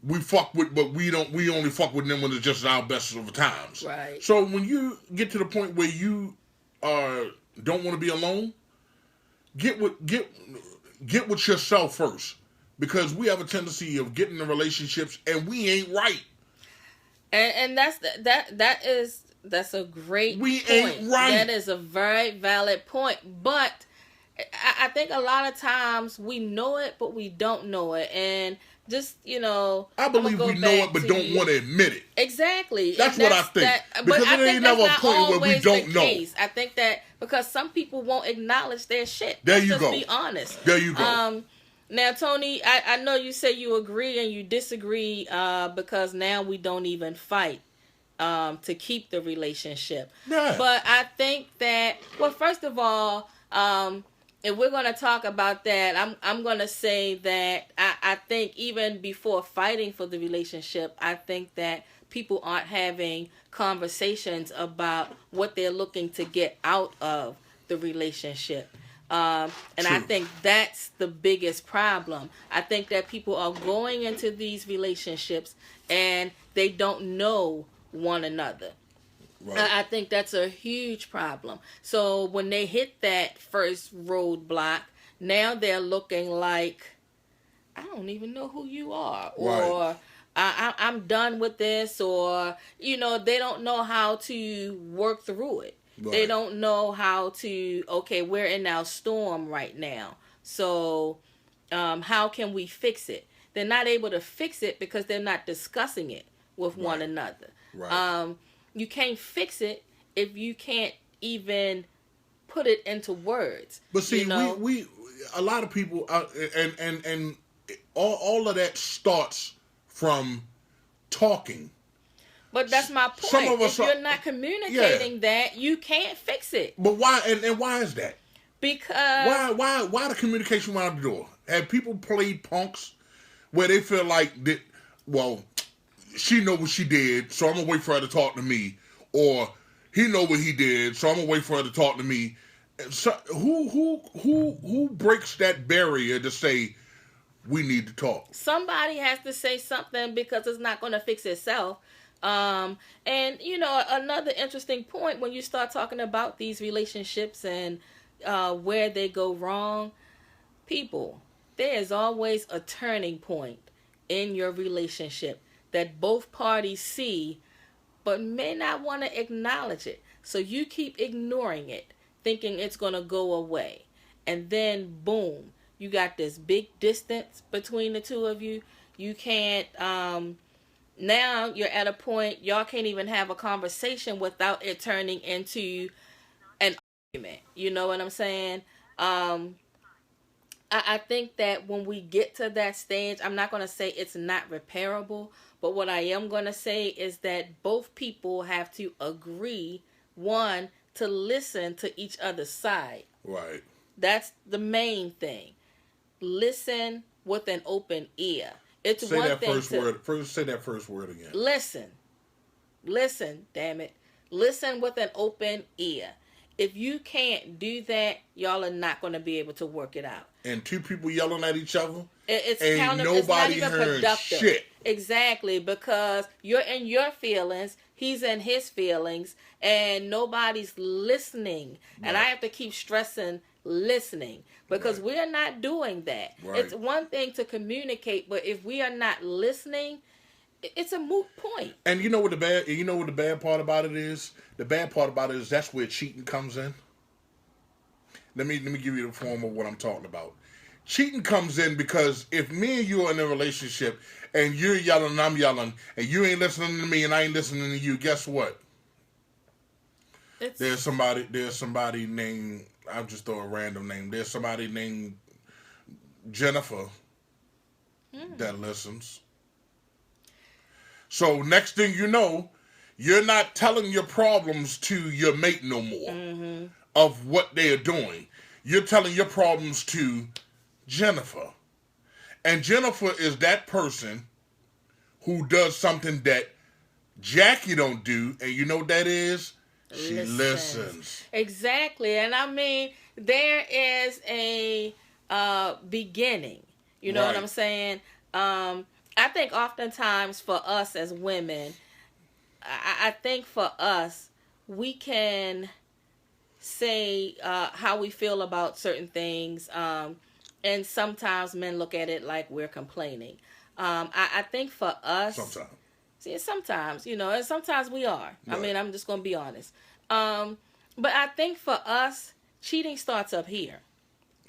we fuck with, but we only fuck with them when it's just our best of times. Right. So when you get to the point where you don't want to be alone, get with yourself first, because we have a tendency of getting in relationships and we ain't right. And that's a great we point. Ain't right. That is a very valid point. But I think a lot of times we know it, but we don't know it. And just, I believe we know it, but don't want to admit it. Exactly. That's what I think. Because it ain't never a point where we don't know. I think that because some people won't acknowledge their shit. There you go. Be honest. There you go. Now, Tony, I know you say you agree and you disagree because now we don't even fight to keep the relationship. Yeah. But I think that, well, first of all, if we're going to talk about that, I'm going to say that I think even before fighting for the relationship, I think that people aren't having conversations about what they're looking to get out of the relationship. And True. I think that's the biggest problem. I think that people are going into these relationships and they don't know one another. Right. I think that's a huge problem. So when they hit that first roadblock, now they're looking like, I don't even know who you are. Right. Or I'm done with this. Or, they don't know how to work through it. Right. They don't know how to, okay, we're in our storm right now. So how can we fix it? They're not able to fix it because they're not discussing it with one another. Right. You can't fix it if you can't even put it into words. But see, we a lot of people, and all of that starts from talking. But that's my point. Some of us, if you're not communicating that, you can't fix it. But why? And why is that? Because why the communication went out the door? Have people played punks where they feel like that? Well, she know what she did, so I'm gonna wait for her to talk to me, or he know what he did, so I'm gonna wait for her to talk to me. So who breaks that barrier to say we need to talk? Somebody has to say something because it's not gonna fix itself. And another interesting point when you start talking about these relationships and where they go wrong, people, there is always a turning point in your relationship that both parties see, but may not want to acknowledge it. So you keep ignoring it, thinking it's going to go away. And then, boom, you got this big distance between the two of you. You can't, now you're at a point, y'all can't even have a conversation without it turning into an argument. You know what I'm saying? I think that when we get to that stage, I'm not going to say it's not repairable, but what I am going to say is that both people have to agree, one, to listen to each other's side. Right. That's the main thing. Listen with an open ear. It's say one that thing first word. First, say that first word again. Listen, damn it. Listen with an open ear. If you can't do that, y'all are not going to be able to work it out. And two people yelling at each other, it's nobody it's not even heard productive. Shit. Exactly, because you're in your feelings, he's in his feelings, and nobody's listening. Right. And I have to keep stressing listening, because we're not doing that. Right. It's one thing to communicate, but if we are not listening, it's a moot point. And you know what the bad part about it is? The bad part about it is that's where cheating comes in. Let me give you the form of what I'm talking about. Cheating comes in because if me and you are in a relationship and you're yelling and I'm yelling and you ain't listening to me and I ain't listening to you, guess what? There's somebody named I'll just throw a random name. There's somebody named Jennifer that listens. So next thing you know, you're not telling your problems to your mate no more of what they are doing. You're telling your problems to Jennifer. And Jennifer is that person who does something that Jackie don't do, and you know what that is? She listens. Exactly. And I mean, there is a beginning. You know what I'm saying? I think oftentimes for us as women, I think for us, we can say how we feel about certain things. And sometimes men look at it like we're complaining. I think for us... Sometimes, and sometimes we are. Right. I mean, I'm just going to be honest. But I think for us, cheating starts up here.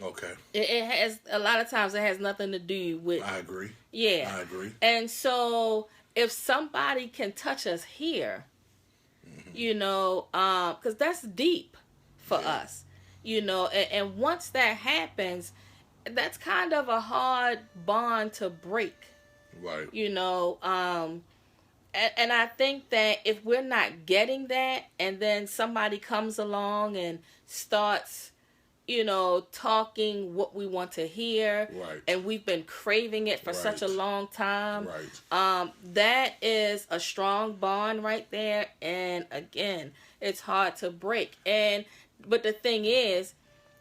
Okay. It has, a lot of times, it has nothing to do with... I agree. Yeah. I agree. And so, if somebody can touch us here, because that's deep for us, and once that happens, that's kind of a hard bond to break. Right. And I think that if we're not getting that, and then somebody comes along and starts, talking what we want to hear, right, and we've been craving it for such a long time, right, that is a strong bond right there. And again, it's hard to break. But the thing is,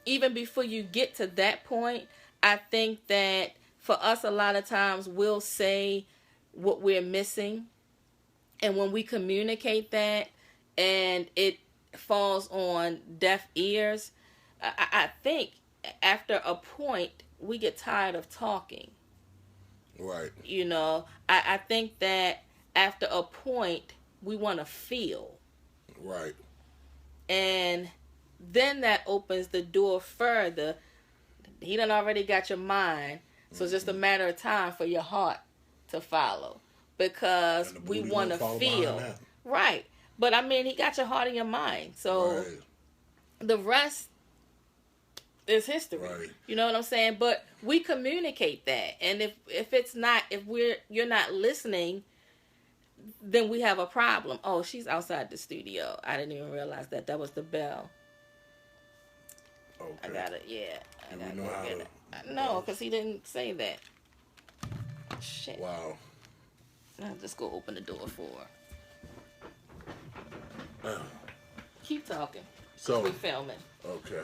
even before you get to that point, I think that for us, a lot of times we'll say what we're missing. And when we communicate that and it falls on deaf ears, I think after a point, we get tired of talking. Right. I think that after a point, we want to feel. Right. And then that opens the door further. He done already got your mind. So it's just a matter of time for your heart to follow. Because we want to feel. Right. But I mean, he got your heart and your mind. So the rest is history. Right. You know what I'm saying? But we communicate that. And if it's not, you're not listening, then we have a problem. Oh, she's outside the studio. I didn't even realize that. That was the bell. Okay. I got it. Yeah. I got to go get it. No, because he didn't say that. Shit. Wow. I'll just go open the door for her. Keep talking. So we filming. Okay.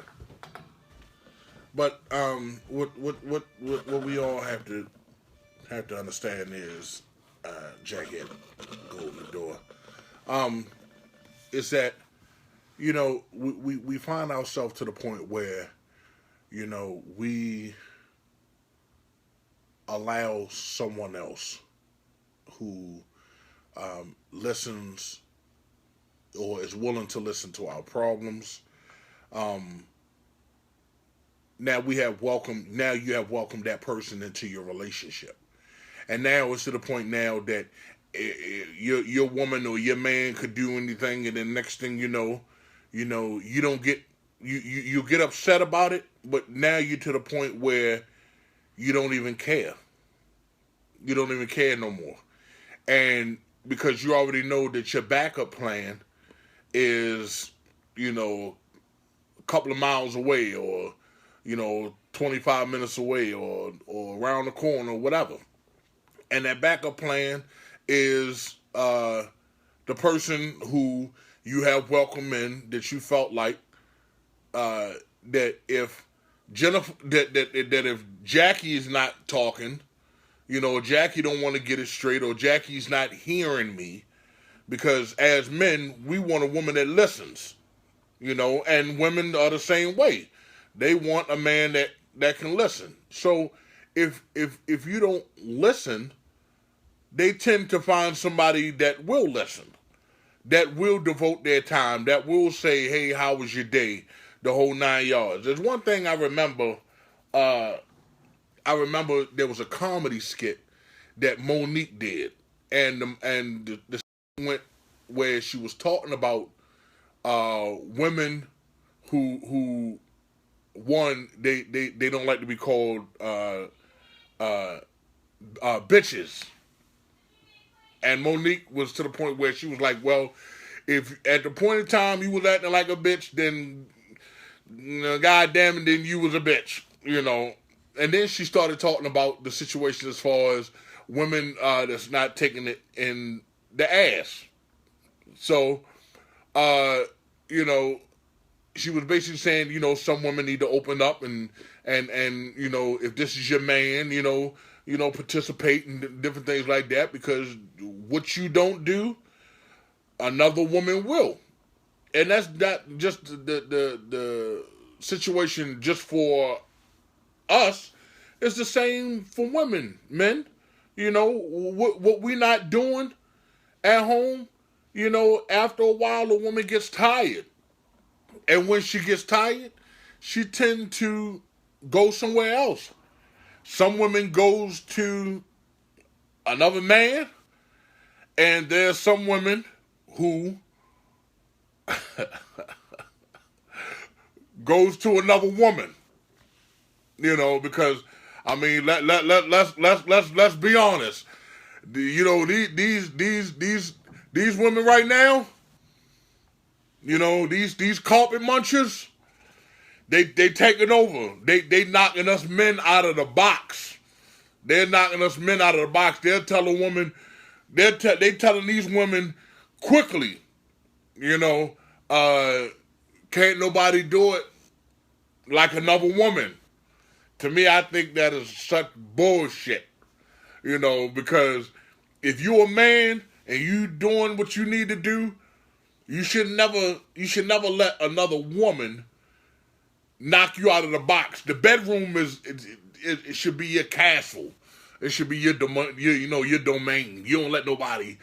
But what we all have to understand is, Jackie had to go open the door. Is that we find ourselves to the point where we allow someone else who listens or is willing to listen to our problems. Now you have welcomed that person into your relationship, and now it's to the point now that your woman or your man could do anything, and then next thing you know, you don't get you get upset about it, but now you're to the point where you don't even care. You don't even care no more. And because you already know that your backup plan is, a couple of miles away, or, 25 minutes away, or around the corner, or whatever. And that backup plan is the person who you have welcomed in, that you felt like that if Jennifer, that if Jackie is not talking, Jackie don't want to get it straight, or Jackie's not hearing me, because as men, we want a woman that listens, and women are the same way. They want a man that can listen. So if you don't listen, they tend to find somebody that will listen, that will devote their time, that will say, hey, how was your day? The whole 9 yards. There's one thing I remember. I remember there was a comedy skit that Monique did, and the went where she was talking about women who one, they don't like to be called bitches. And Monique was to the point where she was like, well, if at the point in time you was acting like a bitch, then God damn it, then you was a bitch, And then she started talking about the situation as far as women that's not taking it in the ass. So, she was basically saying, some women need to open up and if this is your man, participate in different things like that, because what you don't do, another woman will. And that's not just the situation just for us. It's the same for women, men. What we not doing at home, after a while a woman gets tired. And when she gets tired, she tend to go somewhere else. Some women goes to another man, and there's some women who goes to another woman. Because I mean, let's be honest. These women right now, these carpet munchers, they taking over. They knocking us men out of the box. They're knocking us men out of the box. They'll tell a woman, they telling these women quickly, can't nobody do it like another woman. To me, I think that is such bullshit. Because if you're a man and you doing what you need to do, you should never let another woman knock you out of the box. The bedroom it should be your castle. It should be your domain. Your domain. You don't let nobody,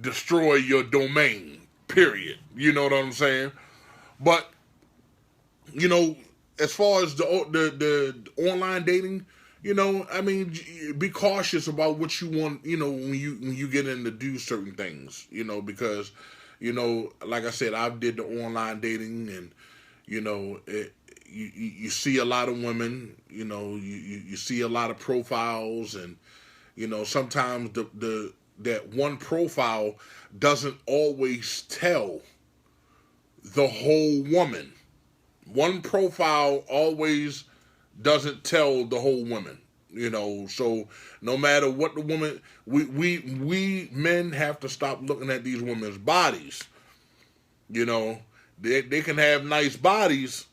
destroy your domain. Period. You know what I'm saying? But as far as the online dating, I mean, be cautious about what you want. When you get in to do certain things. Because like I said, I did the online dating, and you see a lot of women. You see a lot of profiles, and sometimes that one profile doesn't always tell the whole woman. One profile always doesn't tell the whole woman, so no matter what the woman, we men have to stop looking at these women's bodies. They can have nice bodies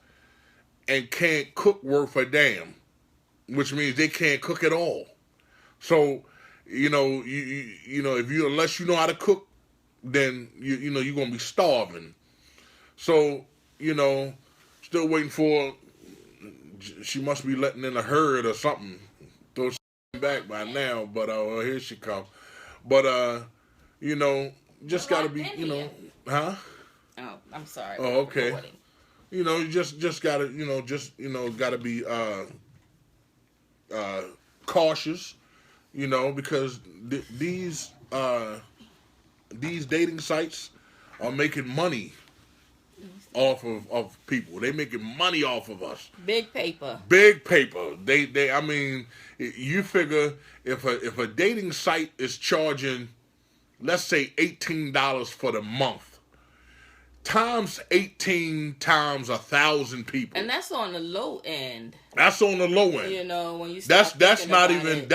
and can't cook worth a damn, which means they can't cook at all. So, if unless you know how to cook, then you're gonna be starving. So, still waiting for. She must be letting in a herd or something. Throw back by now, but here she comes. But just gotta be, huh? Oh, I'm sorry. Oh, okay. You just gotta, gotta be cautious, because these dating sites are making money off of people. They making money off of us. Big paper. They I mean, you figure if a dating site is charging, let's say $18 for the month, times 18 times 1,000 people, and that's on the low end. That's on the low end. When you start that's not even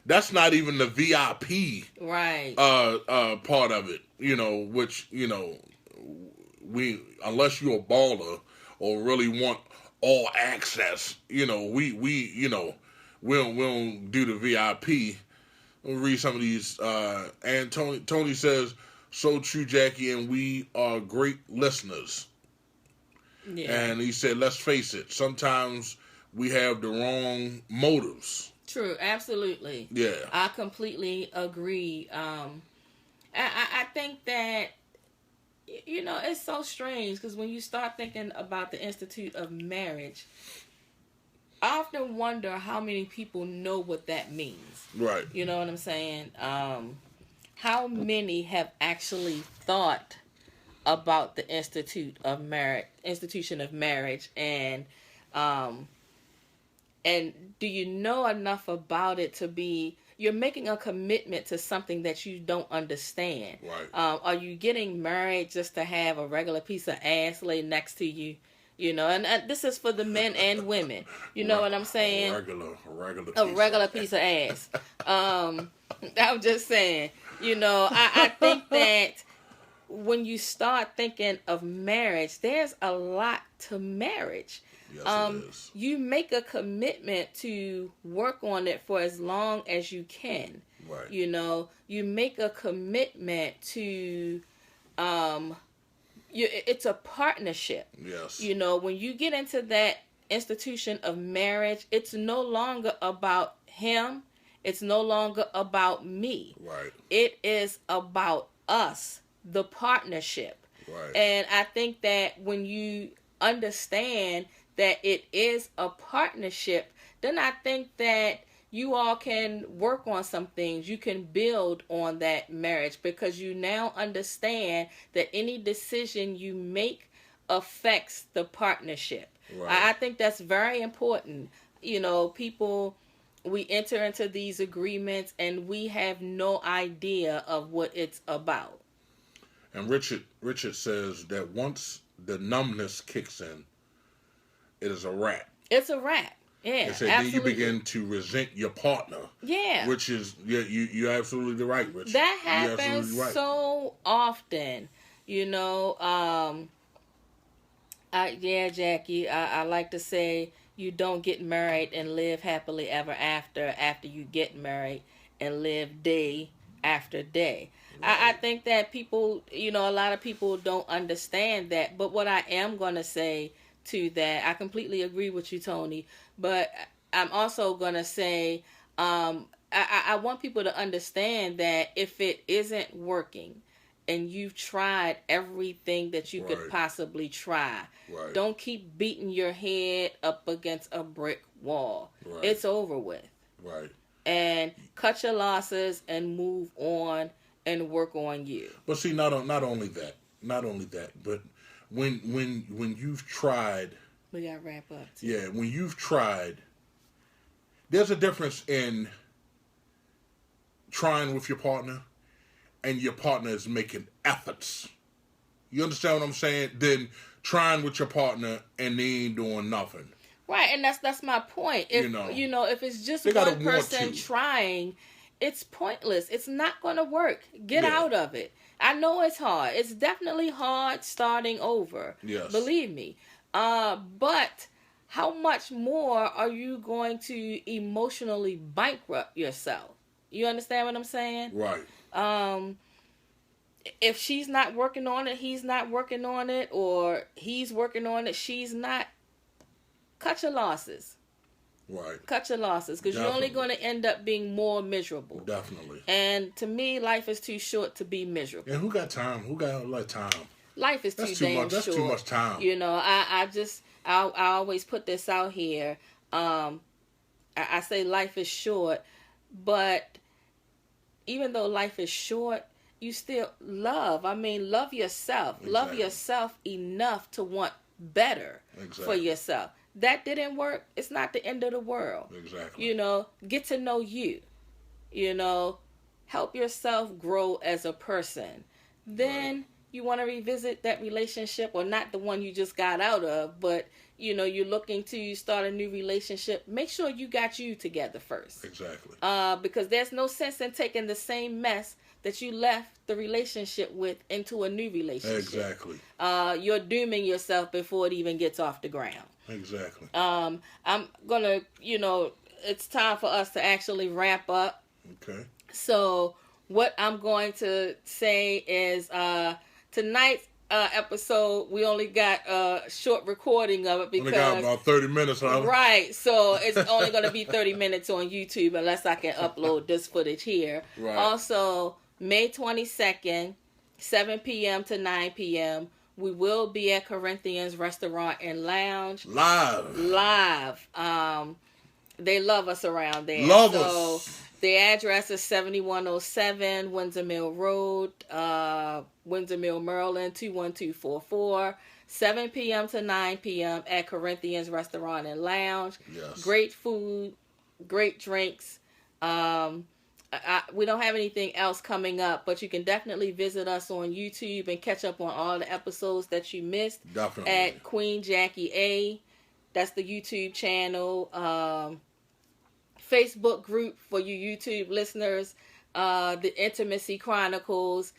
the VIP right part of it. Which we, unless you're a baller or really want all access, we don't do the VIP. We'll read some of these. And Tony says, "So true, Jackie, and we are great listeners." Yeah. And he said, "Let's face it, sometimes we have the wrong motives." True, absolutely. Yeah, I completely agree. I think that it's so strange, because when you start thinking about the institute of marriage, I often wonder how many people know what that means. Right. You know what I'm saying? How many have actually thought about the institution of marriage, and do you know enough about it to be, you're making a commitment to something that you don't understand. Right. Are you getting married just to have a regular piece of ass laid next to you? You know, and this is for the men and women. You know what I'm saying? A regular piece of ass. I'm just saying. You know, I think that when you start thinking of marriage, there's a lot to marriage. Yes, it is. You make a commitment to work on it for as long as you can. Right. You know, you make a commitment to, it's a partnership. Yes. You know, when you get into that institution of marriage, it's no longer about him. It's no longer about me. Right. It is about us, the partnership. Right. And I think that when you understand that it is a partnership, then I think that you all can work on some things. You can build on that marriage because you now understand that any decision you make affects the partnership. Right. I think that's very important. You know, people, we enter into these agreements and we have no idea of what it's about. And Richard says that once the numbness kicks in, it is a wrap. It's a wrap. Yeah, and so then you begin to resent your partner. Yeah. Which is, you're absolutely right, Richard. That happens so often. You know, Jackie, I like to say you don't get married and live happily ever after you get married and live day after day. Right. I think that people, you know, a lot of people don't understand that. But what I am going to say to that, I completely agree with you, Tony, but I'm also going to say I want people to understand that if it isn't working and you've tried everything that you could possibly try, don't keep beating your head up against a brick wall. It's over with. Right. And cut your losses and move on and work on you. But see, not only that, but when you've tried, we gotta wrap up too. Yeah, when you've tried, there's a difference in trying with your partner and your partner is making efforts. You understand what I'm saying? Then trying with your partner and they ain't doing nothing. Right, and that's my point. If you know, if it's just one person trying, it's pointless. It's not going to work. Get out of it. I know it's hard. It's definitely hard starting over. Yes. Believe me. But how much more are you going to emotionally bankrupt yourself? You understand what I'm saying? Right. If she's not working on it, he's not working on it, or he's working on it, she's not, cut your losses. Right. Cut your losses, because you're only going to end up being more miserable. Definitely. And to me, life is too short to be miserable. And who got time? Who got a lot of time? Life is too damn short. That's too much time. You know, I always put this out here. I say life is short, but even though life is short, you still love. I mean, love yourself. Exactly. Love yourself enough to want better for yourself. That didn't work. It's not the end of the world. Exactly. You know, get to know you. You know, help yourself grow as a person. Then you want to revisit that relationship, or not the one you just got out of, but, you know, you're looking to start a new relationship. Make sure you got you together first. Exactly. Because there's no sense in taking the same mess that you left the relationship with into a new relationship. Exactly. You're dooming yourself before it even gets off the ground. Exactly. I'm gonna, you know, it's time for us to actually wrap up. Okay. So what I'm going to say is tonight's episode, we only got a short recording of it because only got about 30 minutes on it. Right. So it's only going to be 30 minutes on YouTube unless I can upload this footage here. Right. Also, May 22nd, 7 p.m. to 9 p.m., we will be at Corinthians Restaurant and Lounge. Live. They love us around there. Love us. The address is 7107 Windsor Mill Road, Windsor Mill, Maryland, 21244. 7 p.m. to 9 p.m. at Corinthians Restaurant and Lounge. Yes. Great food, great drinks. We don't have anything else coming up, but you can definitely visit us on YouTube and catch up on all the episodes that you missed. Definitely. At Queen Jackie A. That's the YouTube channel. Facebook group for you YouTube listeners. The Intimacy Chronicles.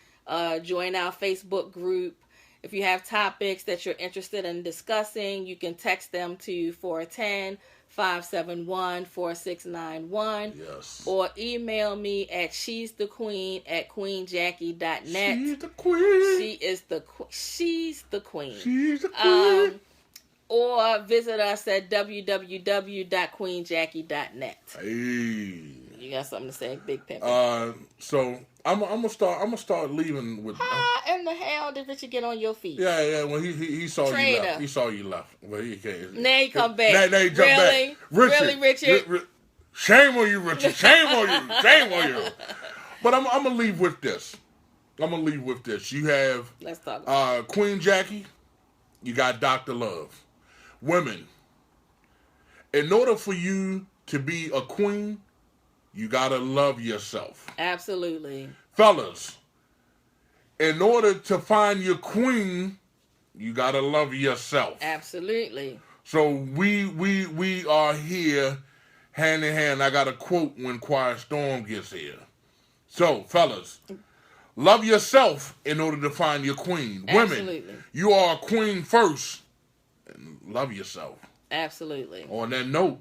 Join our Facebook group. If you have topics that you're interested in discussing, you can text them to 410-571-4691. Yes. Or email me at she'sthequeen@queenjackie.net. She's the queen. She is the she's the queen. She's the queen. Or visit us at www.queenjackie.net. Hey. You got something to say, Big Pimp? So I'm gonna start leaving with. How in the hell did Richard get on your feet? Yeah. Well, he saw Trainer. you left. He saw you left. Well, he can't. Now he come back. Now he jump back. Richard? Shame on you, Richard. Shame on you. Shame on you. But I'm gonna leave with this. You have. Let's talk about Queen Jackie. You got Dr. Love. Women. In order for you to be a queen, you gotta love yourself. Absolutely. Fellas, in order to find your queen, you gotta love yourself. Absolutely. So we are here hand in hand. I got a quote when Quiet Storm gets here. So, fellas, love yourself in order to find your queen. Absolutely. Women, you are a queen first. And love yourself. Absolutely. On that note,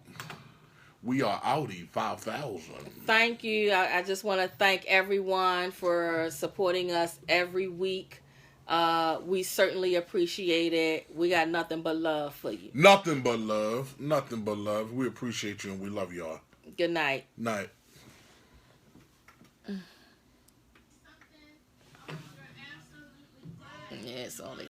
we are Audi 5000. Thank you. I just want to thank everyone for supporting us every week. We certainly appreciate it. We got nothing but love for you. Nothing but love. Nothing but love. We appreciate you and we love y'all. Good night. Night. Yeah, it's only